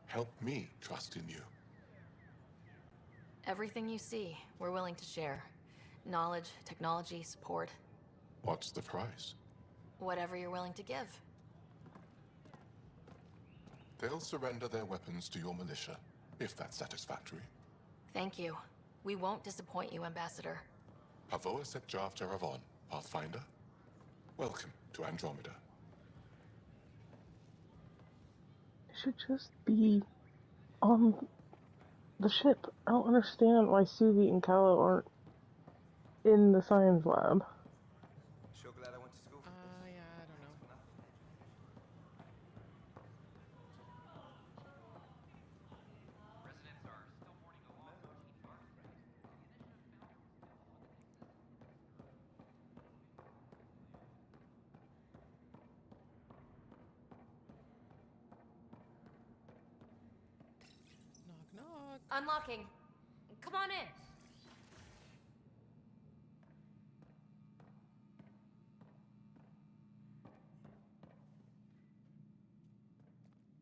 help me trust in you. Everything you see, we're willing to share. Knowledge, technology, support. What's the price? Whatever you're willing to give. They'll surrender their weapons to your militia, if that's satisfactory. Thank you. We won't disappoint you, Ambassador. Pavoa set Jav Jaravon, Pathfinder. Welcome to Andromeda. It should just be on the ship. I don't understand why Suvi and Kallo aren't in the science lab. Sure glad I went to school for this. Yeah, I don't know. Residents are still mourning a loss of key guard friend. Knock, knock. Unlocking. Come on in.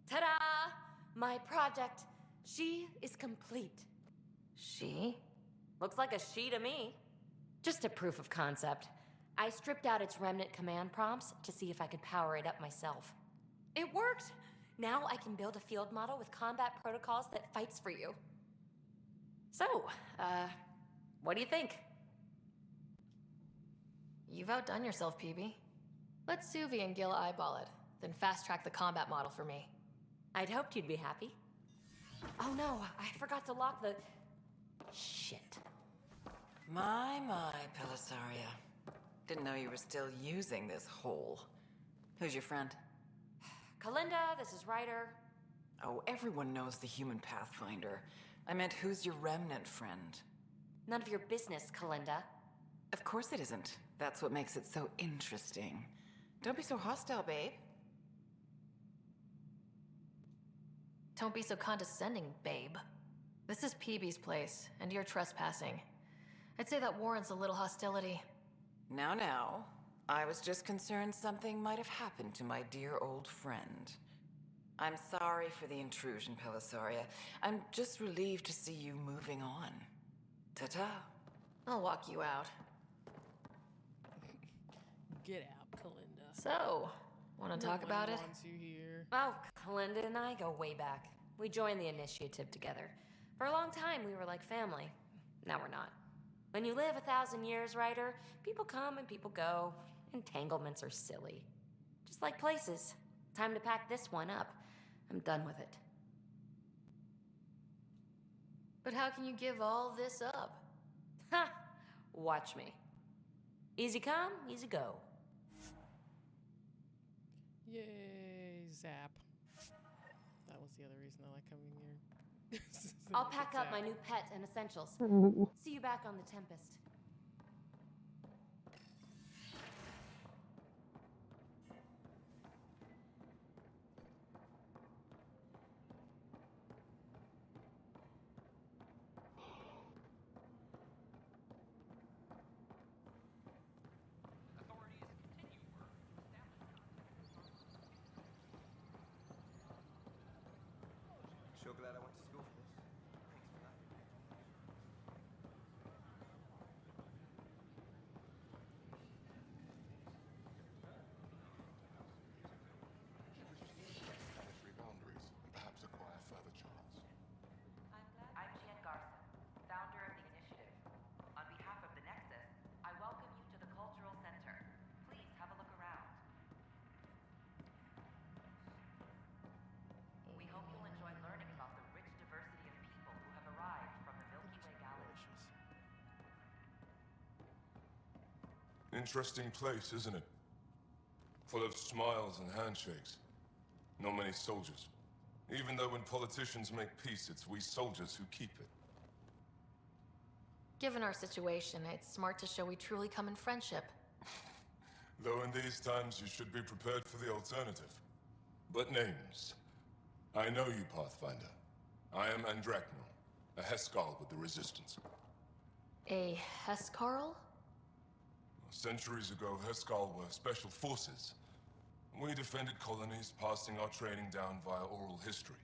Ta-da! My project. She is complete. She? Looks like a she to me. Just a proof of concept. I stripped out its remnant command prompts to see if I could power it up myself. It worked! Now I can build a field model with combat protocols that fights for you. So, what do you think? You've outdone yourself, PB. Let Suvi and Gil eyeball it, then fast-track the combat model for me. I'd hoped you'd be happy. Oh no, I forgot to lock the... Shit. My, Pelisaria. Didn't know you were still using this hole. Who's your friend? Kalinda, this is Ryder. Oh, everyone knows the human Pathfinder. I meant, who's your remnant friend? None of your business, Kalinda. Of course it isn't. That's what makes it so interesting. Don't be so hostile, babe. Don't be so condescending, babe. This is PB's place, and you're trespassing. I'd say that warrants a little hostility. Now. I was just concerned something might have happened to my dear old friend. I'm sorry for the intrusion, Pelisaria. I'm just relieved to see you moving on. Ta-ta. I'll walk you out. Get out, Kalinda. So, want to talk about it? Wants you here. Oh, Kalinda and I go way back. We joined the initiative together. For a long time, we were like family. Now we're not. When you live 1,000 years, Ryder, people come and people go. Entanglements are silly. Just like places. Time to pack this one up. I'm done with it. But how can you give all this up? Ha! Watch me. Easy come, easy go. Yay, zap. That was the other reason I like coming here. I'll pack up my new pet and essentials. See you back on the Tempest. Sure glad I went to school for this. Thanks for laughing. Planetary boundaries, and perhaps acquire further charts. I'm Gian Garza, founder of the initiative. On behalf of the Nexus, I welcome you to the Cultural Center. Please have a look around. We hope you'll enjoy learning about the rich diversity Interesting place, isn't it? Full of smiles and handshakes. Not many soldiers. Even though when politicians make peace, it's we soldiers who keep it. Given our situation, it's smart to show we truly come in friendship. Though in these times you should be prepared for the alternative. But names. I know you, Pathfinder. I am Andromeda, a Heskal with the Resistance. A Hescarl? Centuries ago, Heskal were special forces. We defended colonies, passing our training down via oral history.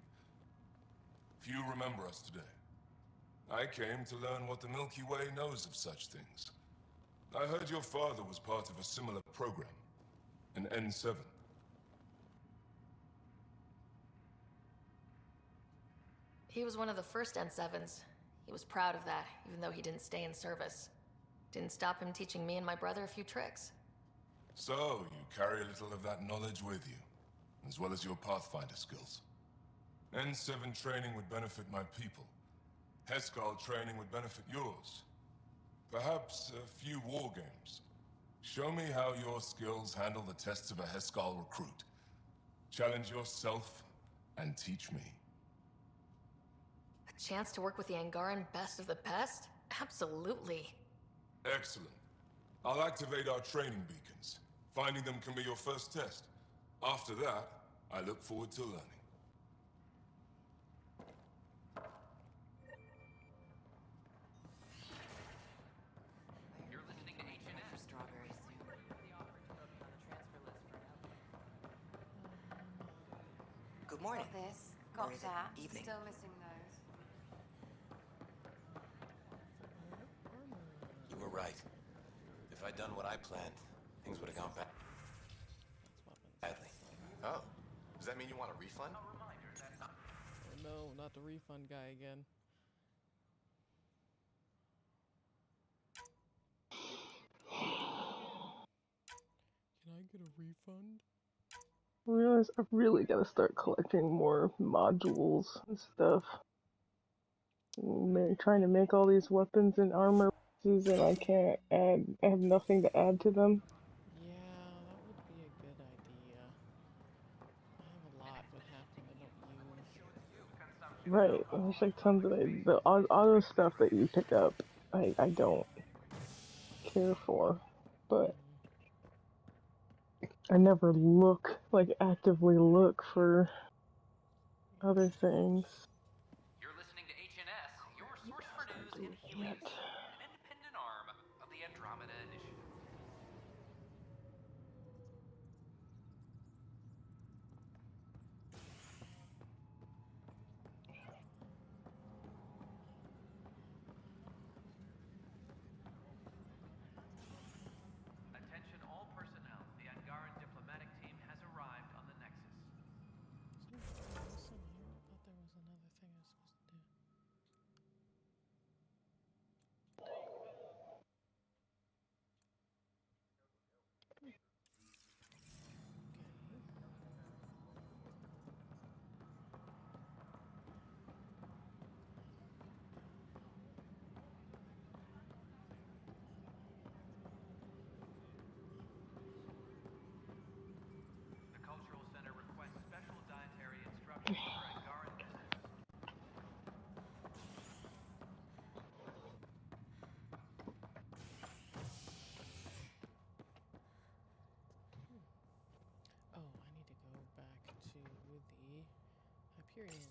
Few remember us today. I came to learn what the Milky Way knows of such things. I heard your father was part of a similar program, an N7. He was one of the first N7s. He was proud of that, even though he didn't stay in service. Didn't stop him teaching me and my brother a few tricks. So, you carry a little of that knowledge with you, as well as your Pathfinder skills. N7 training would benefit my people. Heskal training would benefit yours. Perhaps a few war games. Show me how your skills handle the tests of a Heskal recruit. Challenge yourself and teach me. A chance to work with the Angaran best of the best? Absolutely. Excellent. I'll activate our training beacons. Finding them can be your first test. After that, I look forward to learning. You're listening to H&S. Strawberries soon. Good morning. Got this, Or got is it that. evening? Still missing those. You were right. If I'd done what I planned, things would have gone badly. Oh, does that mean you want a refund? Oh no, not the refund guy again. Can I get a refund? I realize I really gotta start collecting more modules and stuff. Trying to make all these weapons and armor pieces, and I can't add. I have nothing to add to them. Yeah, that would be a good idea. I have a lot, but half of them I don't use. Right, there's like tons of all the stuff that you pick up. I don't care for, but I never actively look for other things. You're listening to H&S, your source for news in Yet. Helios, an independent arm of the Andromeda Initiative. Attention all personnel. The Angaran diplomatic team has arrived on the Nexus. Is there this in here? I thought there was another thing I was supposed to do. The Cultural Center requests special dietary instructions for Angaran visitors. Oh, I need to go back to the Hyperion.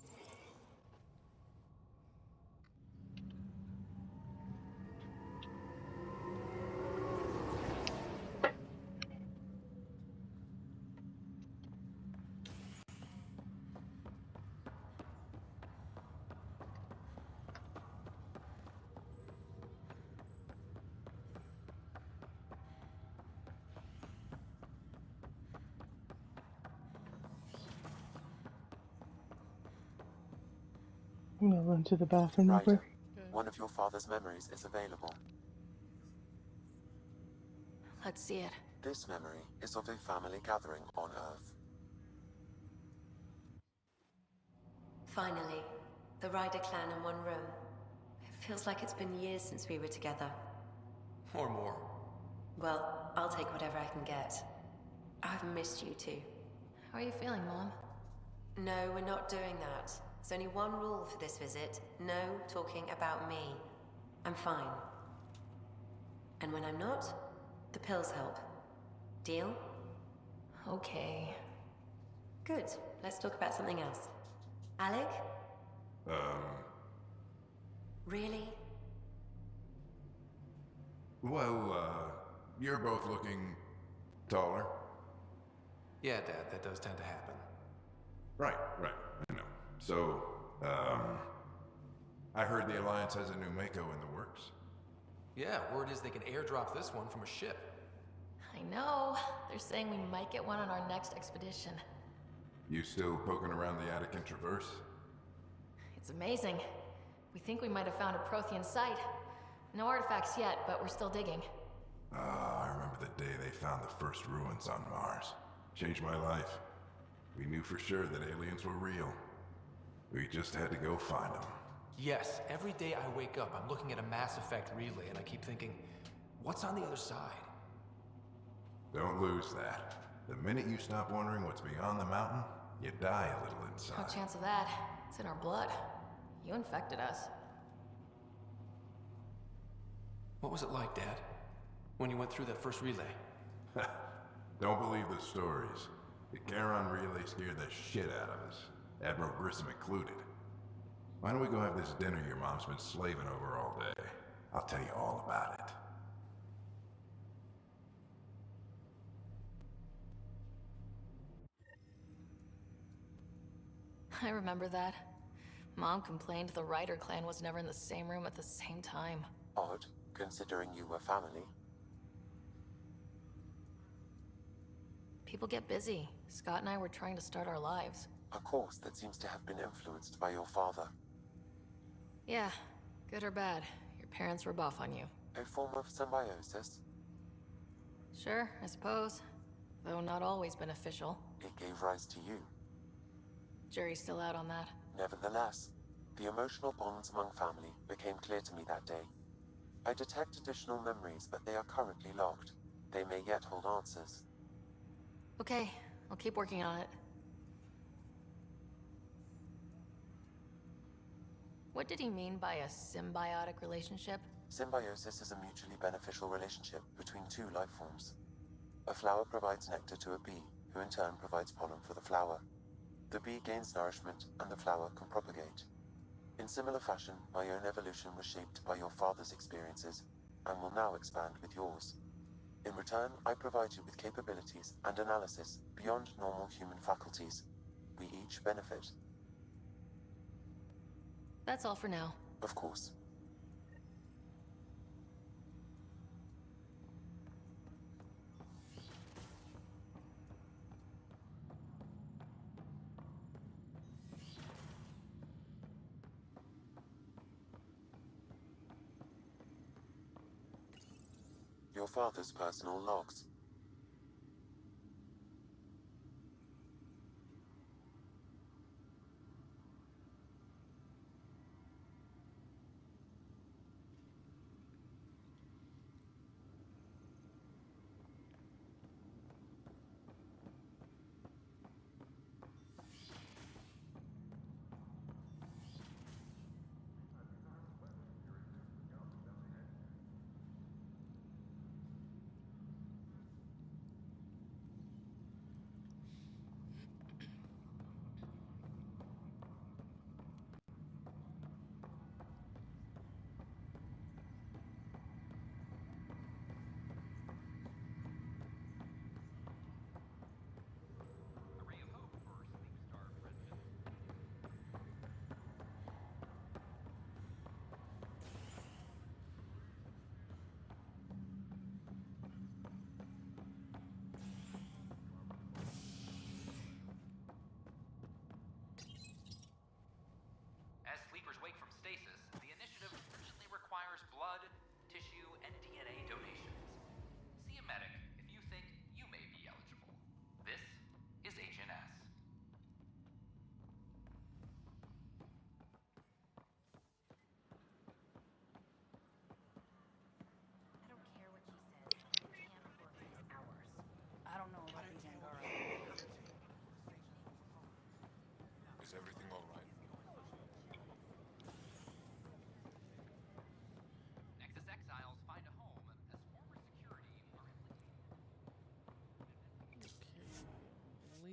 I'm gonna run to the bathroom real quick. Ryder, one of your father's memories is available. Let's see it. This memory is of a family gathering on Earth. Finally, the Ryder clan in one room. It feels like it's been years since we were together. Or more. Well, I'll take whatever I can get. I've missed you too. How are you feeling, Mom? No, we're not doing that. There's only one rule for this visit. No talking about me. I'm fine. And when I'm not, the pills help. Deal? Okay. Good. Let's talk about something else. Alec? Really? Well, you're both looking taller. Yeah, Dad, that does tend to happen. Right, I know. So, I heard the Alliance has a new Mako in the works. Yeah, word is they can airdrop this one from a ship. I know. They're saying we might get one on our next expedition. You still poking around the Attican Traverse? It's amazing. We think we might have found a Prothean site. No artifacts yet, but we're still digging. I remember the day they found the first ruins on Mars. Changed my life. We knew for sure that aliens were real. We just had to go find them. Yes, every day I wake up, I'm looking at a Mass Effect relay and I keep thinking, what's on the other side? Don't lose that. The minute you stop wondering what's beyond the mountain, you die a little No inside. chance of that. It's in our blood. You infected us. What was it like, Dad? When you went through that first relay? Don't believe the stories. The Charon relay scared the shit out of us. Admiral Grissom included. Why don't we go have this dinner your mom's been slaving over all day? I'll tell you all about it. I remember that. Mom complained the Ryder clan was never in the same room at the same time. Odd, considering you were family. People get busy. Scott and I were trying to start our lives. A course that seems to have been influenced by your father. Yeah, good or bad, your parents were buff on you. A form of symbiosis. Sure, I suppose. Though not always beneficial. It gave rise to you. Jury's still out on that. Nevertheless, the emotional bonds among family became clear to me that day. I detect additional memories, but they are currently locked. They may yet hold answers. Okay, I'll keep working on it. What did he mean by a symbiotic relationship? Symbiosis is a mutually beneficial relationship between two life forms. A flower provides nectar to a bee, who in turn provides pollen for the flower. The bee gains nourishment, and the flower can propagate. In similar fashion, my own evolution was shaped by your father's experiences, and will now expand with yours. In return, I provide you with capabilities and analysis beyond normal human faculties. We each benefit. That's all for now. Of course. Your father's personal logs.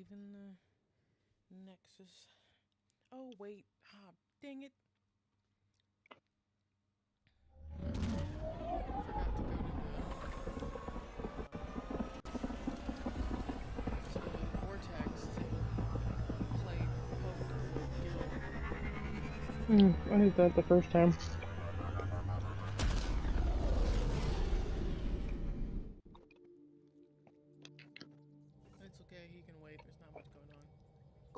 leaving the Nexus. Oh, wait. Ah, dang it. Forgot to go to the Vortex to play poker with Gil. I did that the first time. It's okay, he can wait. There's not much going on.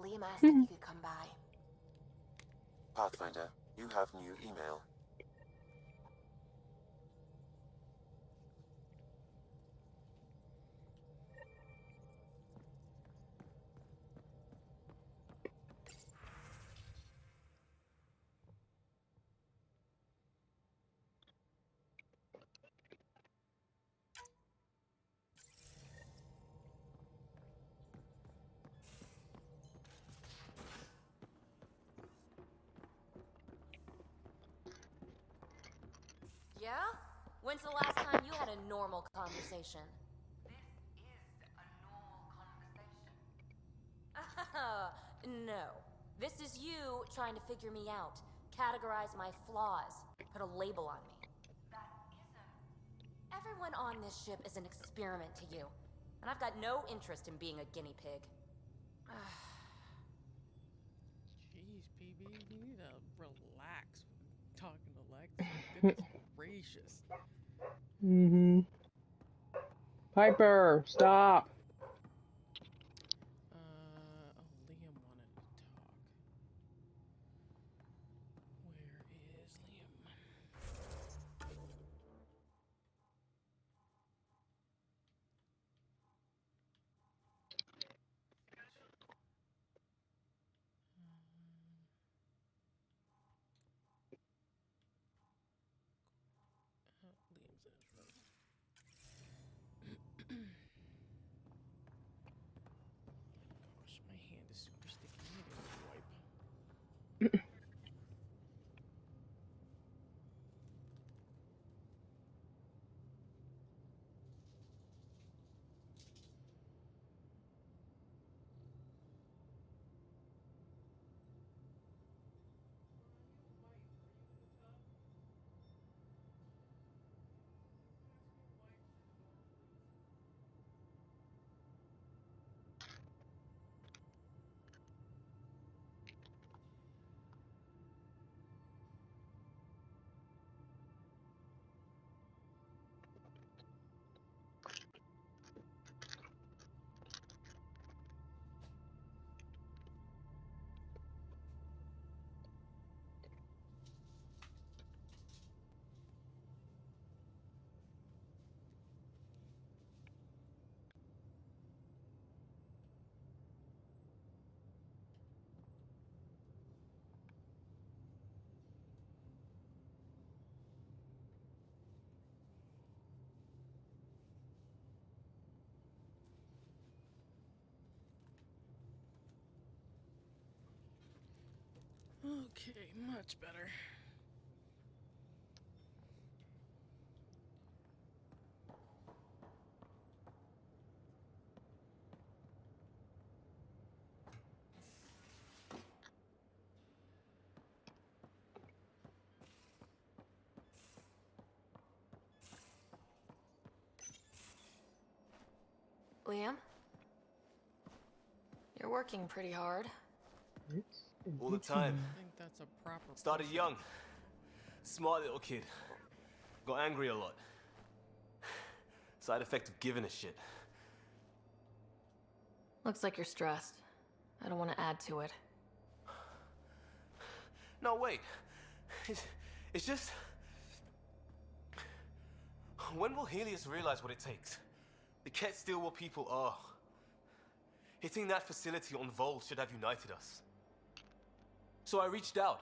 Liam asked if you could come by. Pathfinder, you have new email. Yeah? When's the last time you had a normal conversation? This is a normal conversation. No. This is you trying to figure me out, categorize my flaws, put a label on me. That isn't. Everyone on this ship is an experiment to you, and I've got no interest in being a guinea pig. Jeez, PB, you need to relax when talking to Lex. Goodness gracious. Mm-hmm. Piper, stop! Oh, Liam wanted to talk. Where is Liam? Liam's in his room. Gosh, my hand is super sticky. I need a wipe. Okay, much better. Liam? You're working pretty hard. All the time. I think that's a proper Started push-up. young. Smart little kid. Got angry a lot. Side effect of giving a shit. Looks like you're stressed. I don't want to add to it. No, wait. It's just... When will Helios realize what it takes? They can't steal what people are. Hitting that facility on Vol should have united us. So I reached out,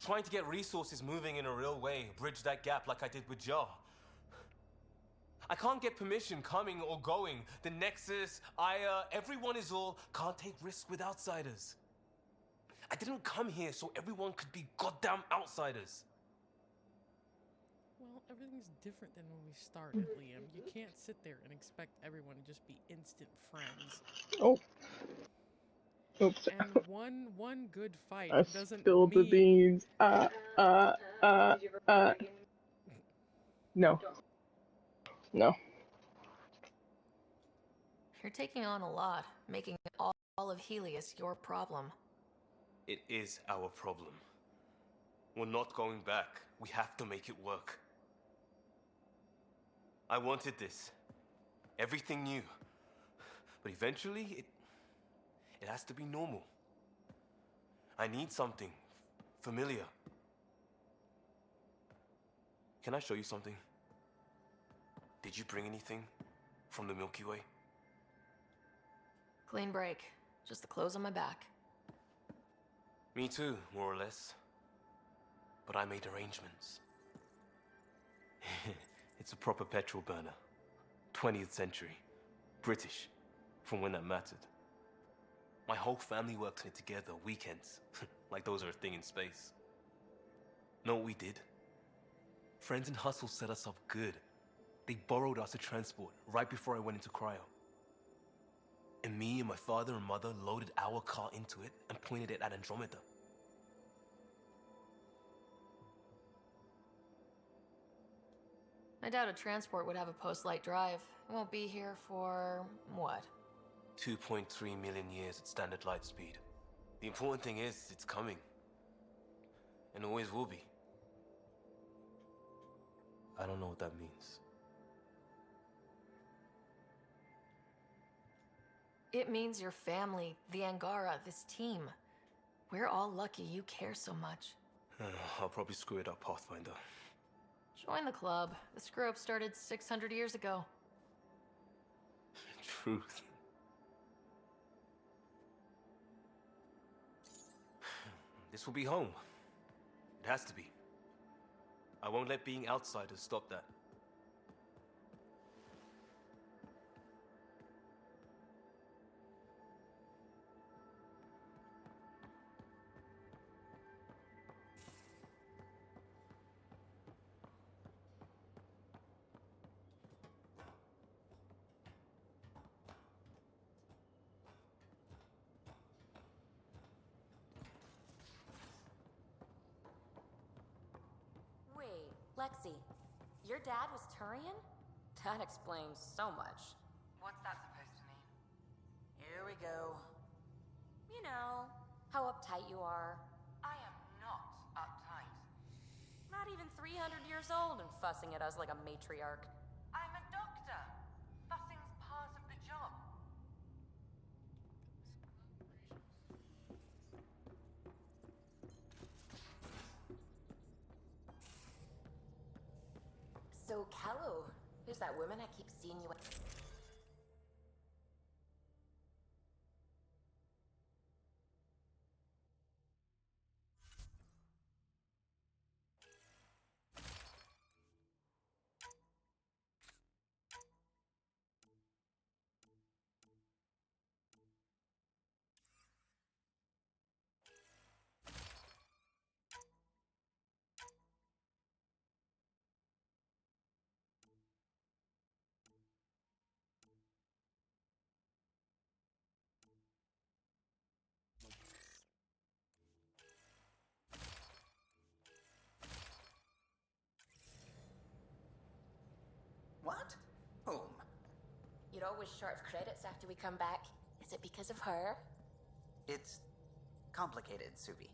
trying to get resources moving in a real way, bridge that gap like I did with Jar. I can't get permission coming or going. The Nexus, Aya, everyone is all can't take risks with outsiders. I didn't come here so everyone could be goddamn outsiders. Well, Everything's different than when we started, Liam. You can't sit there and expect everyone to just be instant friends. Oh. Oops. And one good fight I doesn't spilled the mean beans. No. No. You're taking on a lot, making all of Helios your problem. It is our problem. We're not going back. We have to make it work. I wanted this. Everything new. But eventually, it has to be normal. I need something familiar. Can I show you something? Did you bring anything from the Milky Way? Clean break. Just the clothes on my back. Me too, more or less. But I made arrangements. It's a proper petrol burner. 20th century. British. From when that mattered. My whole family worked on it together, weekends. Like those are a thing in space. Know what we did? Friends in Hustle set us up good. They borrowed us a transport right before I went into cryo. And me and my father and mother loaded our car into it and pointed it at Andromeda. I doubt a transport would have a post-light drive. It won't be here for, what? 2.3 million years at standard light speed. The important thing is, it's coming. And always will be. I don't know what that means. It means your family, the Angara, this team. We're all lucky you care so much. I'll probably screw it up, Pathfinder. Join the club. The screw-up started 600 years ago. Truth. This will be home. It has to be. I won't let being outsiders stop that. Wait, Lexi, your dad was Turian? That explains so much. What's that supposed to mean? Here we go. You know, how uptight you are. I am not uptight. Not even 300 years old and fussing at us like a matriarch. I'm a doctor. Fussing's part of the job. So, Callow, who's that woman I keep seeing you with? What? Whom? You're always short of credits after we come back. Is it because of her? It's complicated, Suvi.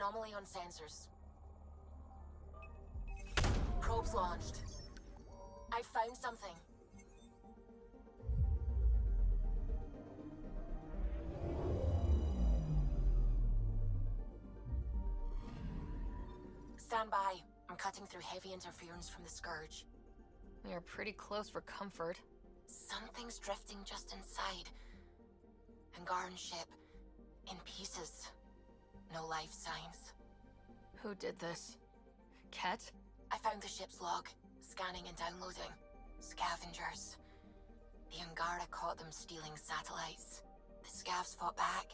Anomaly on sensors. Probes launched. I found something. Stand by. I'm cutting through heavy interference from the Scourge. We are pretty close for comfort. Something's drifting just inside. Angaran ship. In pieces. No life signs. Who did this? Ket? I found the ship's log. Scanning and downloading. Scavengers. The Angara caught them stealing satellites. The Scavs fought back,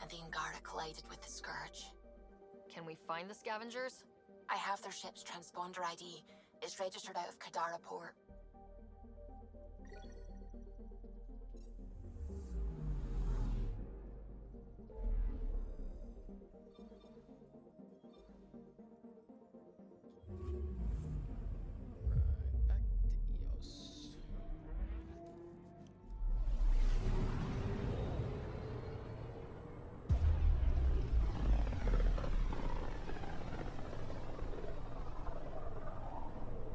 and the Angara collided with the Scourge. Can we find the scavengers? I have their ship's transponder ID. It's registered out of Kadara port. Back to EOS.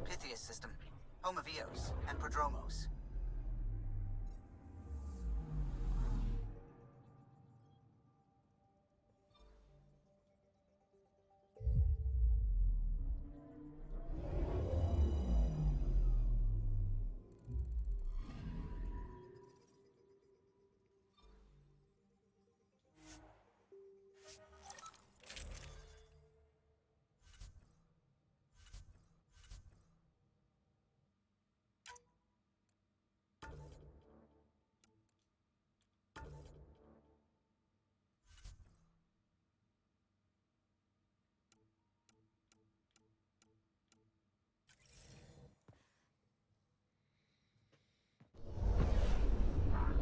Pythias system. Home of Eos and Prodromos.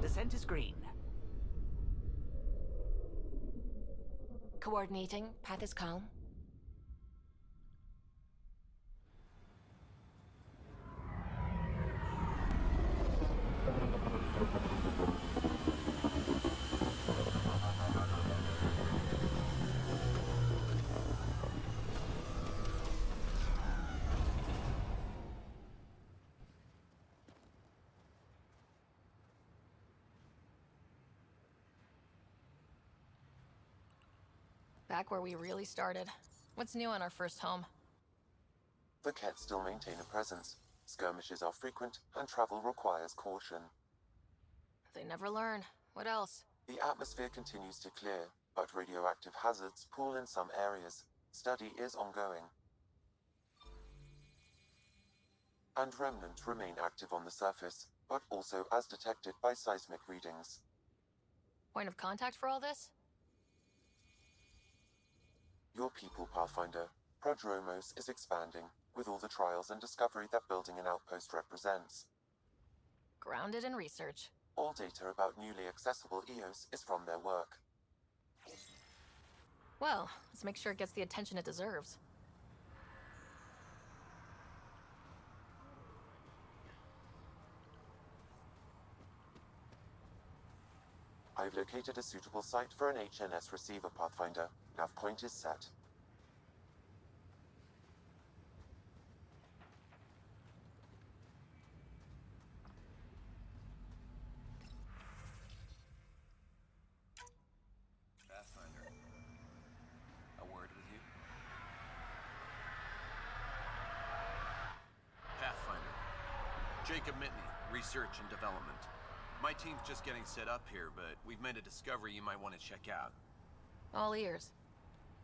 Descent is green. Coordinating. Path is calm. Back where we really started. What's new on our first home? The Ket still maintain a presence. Skirmishes are frequent, and travel requires caution. They never learn. What else? The atmosphere continues to clear, but radioactive hazards pool in some areas. Study is ongoing. And remnants remain active on the surface, but also as detected by seismic readings. Point of contact for all this? Your people, Pathfinder. Prodromos is expanding, with all the trials and discovery that building an outpost represents. Grounded in research. All data about newly accessible Eos is from their work. Well, let's make sure it gets the attention it deserves. I've located a suitable site for an HNS receiver, Pathfinder. Nav point is set. Pathfinder, a word with you? Pathfinder. Jacob Mitney, Research and Development. My team's just getting set up here, but we've made a discovery you might want to check out. All ears.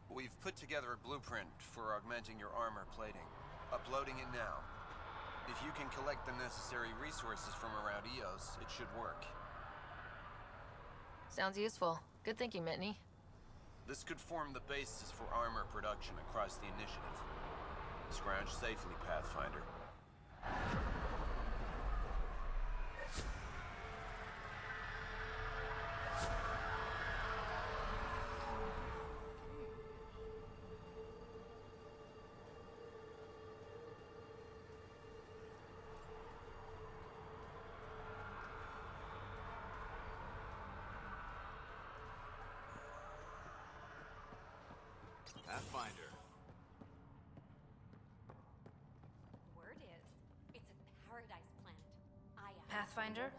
We've put together a blueprint for augmenting your armor plating. Uploading it now. If you can collect the necessary resources from around Eos, it should work. Sounds useful. Good thinking, Mitney. This could form the basis for armor production across the initiative. Scrounge safely, Pathfinder. Pathfinder. Word is, it's a paradise plant. Pathfinder?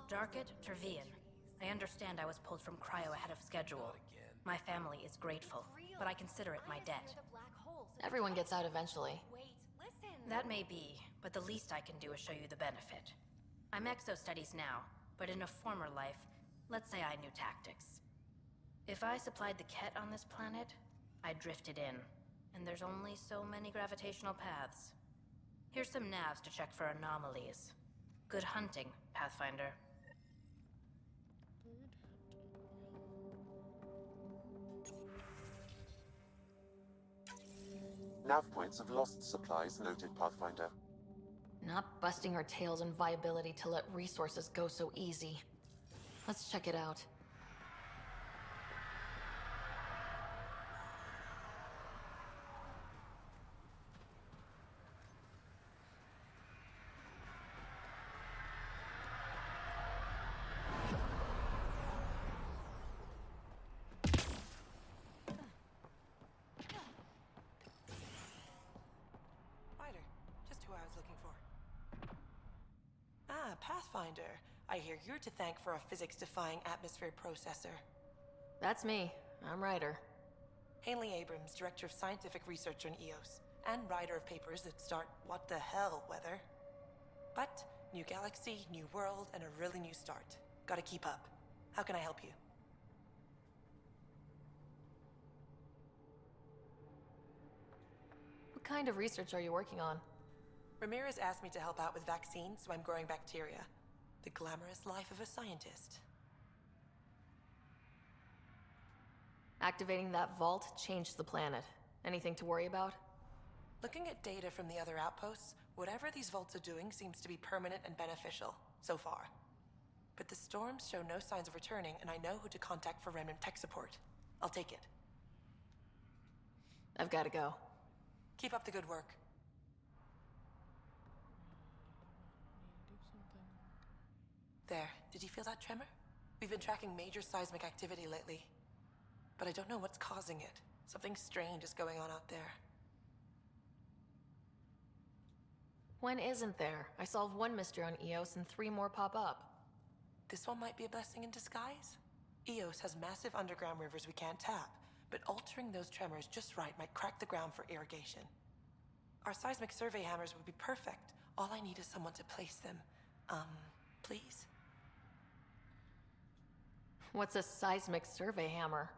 Darket Trevian. I understand I was pulled from cryo ahead of schedule. My family is grateful, but I consider it my debt. Everyone gets out eventually. Wait, listen. That may be, but the least I can do is show you the benefit. I'm exo-studies now, but in a former life, let's say I knew tactics. If I supplied the Ket on this planet, I drifted in, and there's only so many gravitational paths. Here's some navs to check for anomalies. Good hunting, Pathfinder. Nav points of lost supplies noted, Pathfinder. Not busting our tails in viability to let resources go so easy. Let's check it out. Pathfinder. I hear you're to thank for a physics-defying atmosphere processor. That's me. I'm Ryder. Haley Abrams, Director of Scientific Research on EOS, and writer of papers that start what the hell weather. But, new galaxy, new world, and a really new start. Gotta keep up. How can I help you? What kind of research are you working on? Ramirez asked me to help out with vaccines, so I'm growing bacteria. The glamorous life of a scientist. Activating that vault changed the planet. Anything to worry about? Looking at data from the other outposts, whatever these vaults are doing seems to be permanent and beneficial, so far. But the storms show no signs of returning, and I know who to contact for remnant tech support. I'll take it. I've gotta go. Keep up the good work. There, did you feel that tremor? We've been tracking major seismic activity lately. But I don't know what's causing it. Something strange is going on out there. When isn't there? I solved one mystery on EOS and 3 more pop up. This one might be a blessing in disguise. EOS has massive underground rivers we can't tap, but altering those tremors just right might crack the ground for irrigation. Our seismic survey hammers would be perfect. All I need is someone to place them. Please? What's a seismic survey hammer?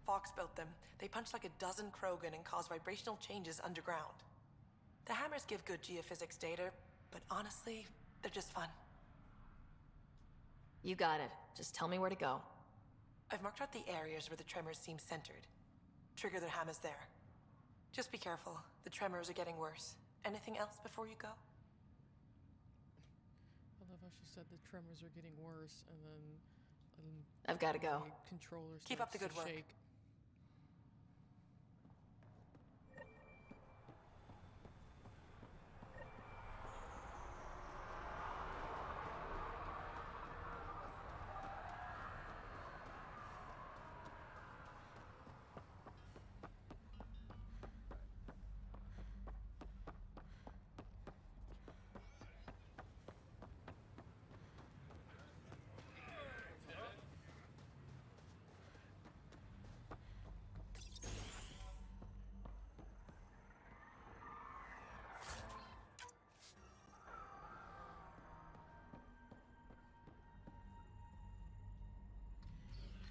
Fox built them. They punch like a dozen Krogan and cause vibrational changes underground. The hammers give good geophysics data, but honestly, they're just fun. You got it. Just tell me where to go. I've marked out the areas where the tremors seem centered. Trigger the hammers there. Just be careful. The tremors are getting worse. Anything else before you go? I love how she said the tremors are getting worse, and then I've got to go. Controller Keep up the good work. Shake.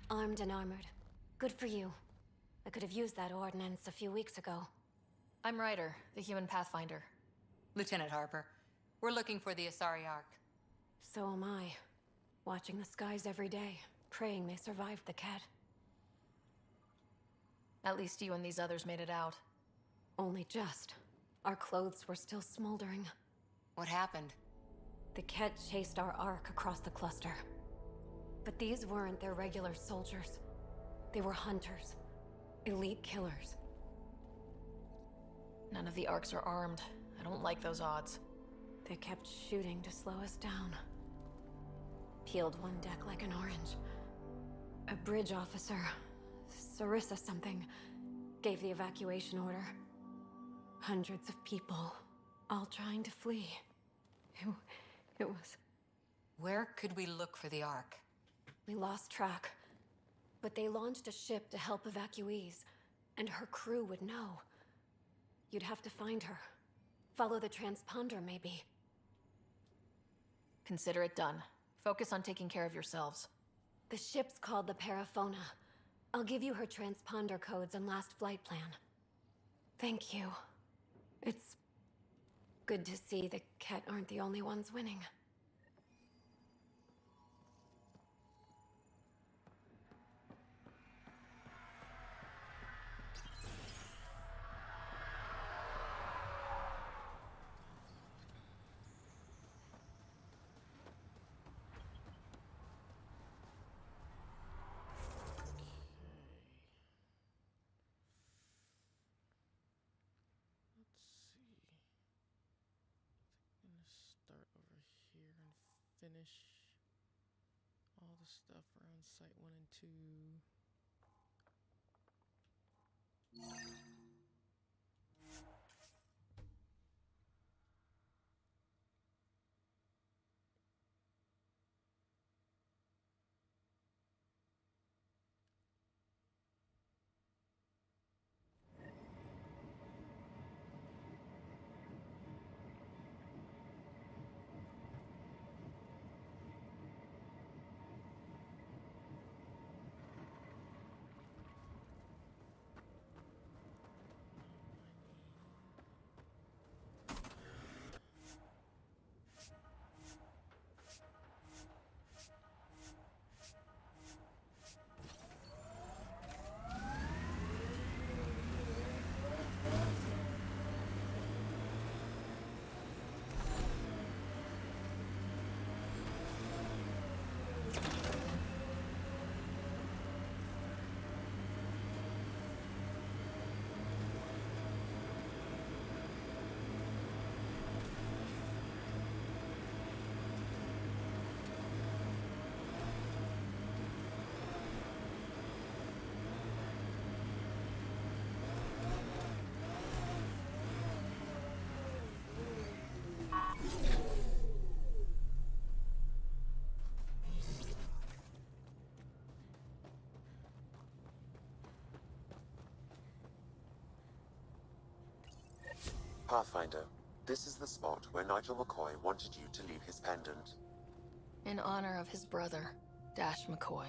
Armed and armored. Good for you. I could have used that ordnance a few weeks ago. I'm Ryder, the human pathfinder. Lieutenant Harper, we're looking for the Asari Ark. So am I. Watching the skies every day, praying they survived the cat. At least you and these others made it out. Only just. Our clothes were still smoldering. What happened? The Ket chased our Ark across the cluster. But these weren't their regular soldiers. They were hunters. Elite killers. None of the Arks are armed. I don't like those odds. They kept shooting to slow us down. Peeled one deck like an orange. A bridge officer, Sarissa something, gave the evacuation order. Hundreds of people, all trying to flee. It was... Where could we look for the Ark? We lost track. But they launched a ship to help evacuees, and her crew would know. You'd have to find her. Follow the transponder, maybe. Consider it done. Focus on taking care of yourselves. The ship's called the Paraphona. I'll give you her transponder codes and last flight plan. Thank you. It's good to see the Ket aren't the only ones winning. Start over here and finish all the stuff around Site 1 and 2. Pathfinder, this is the spot where Nigel McCoy wanted you to leave his pendant. In honor of his brother, Dash McCoy.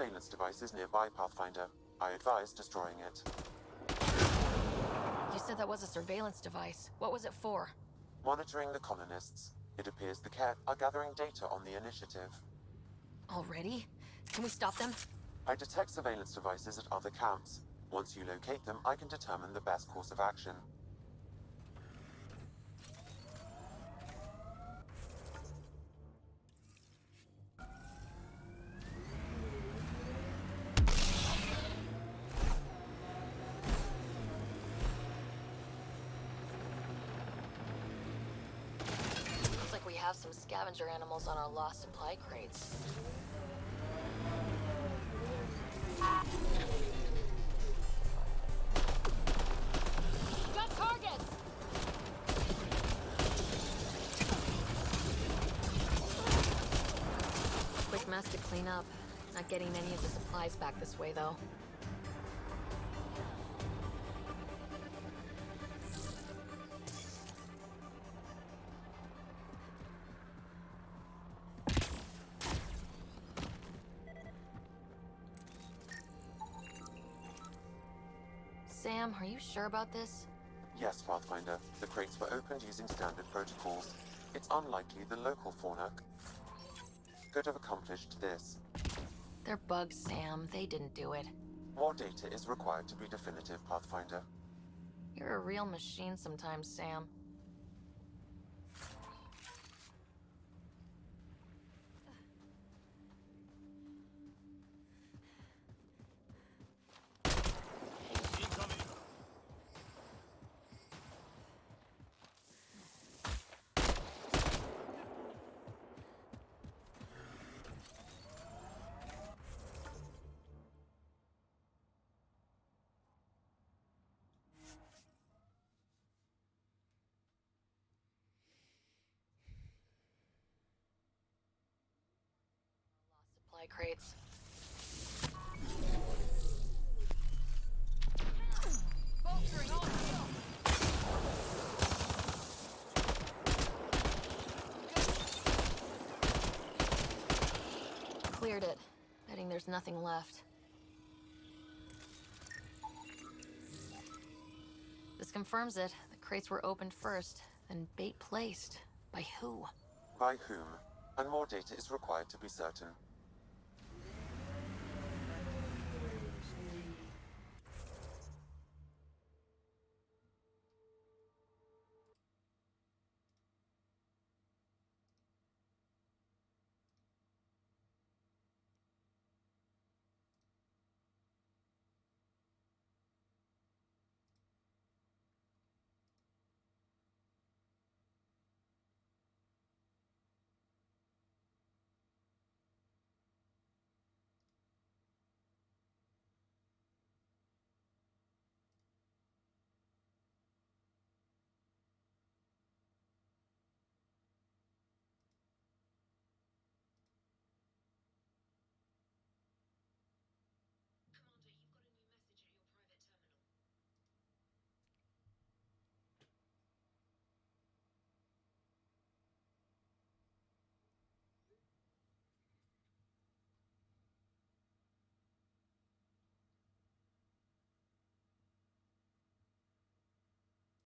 surveillance device is nearby, Pathfinder. I advise destroying it. You said that was a surveillance device. What was it for? Monitoring the colonists. It appears the Ket are gathering data on the initiative. Already? Can we stop them? I detect surveillance devices at other camps. Once you locate them, I can determine the best course of action. Looks like we have some scavenger animals on our lost supply crates. Got targets! Quick mess to clean up. Not getting any of the supplies back this way, though. Sam, are you sure about this? Yes, Pathfinder. The crates were opened using standard protocols. It's unlikely the local fauna could have accomplished this. They're bugs, Sam. They didn't do it. More data is required to be definitive, Pathfinder. You're a real machine sometimes, Sam. Supply crates. Bolstering all skill. Cleared it. Betting there's nothing left. This confirms it. The crates were opened first, then bait placed. By who? By whom? And more data is required to be certain.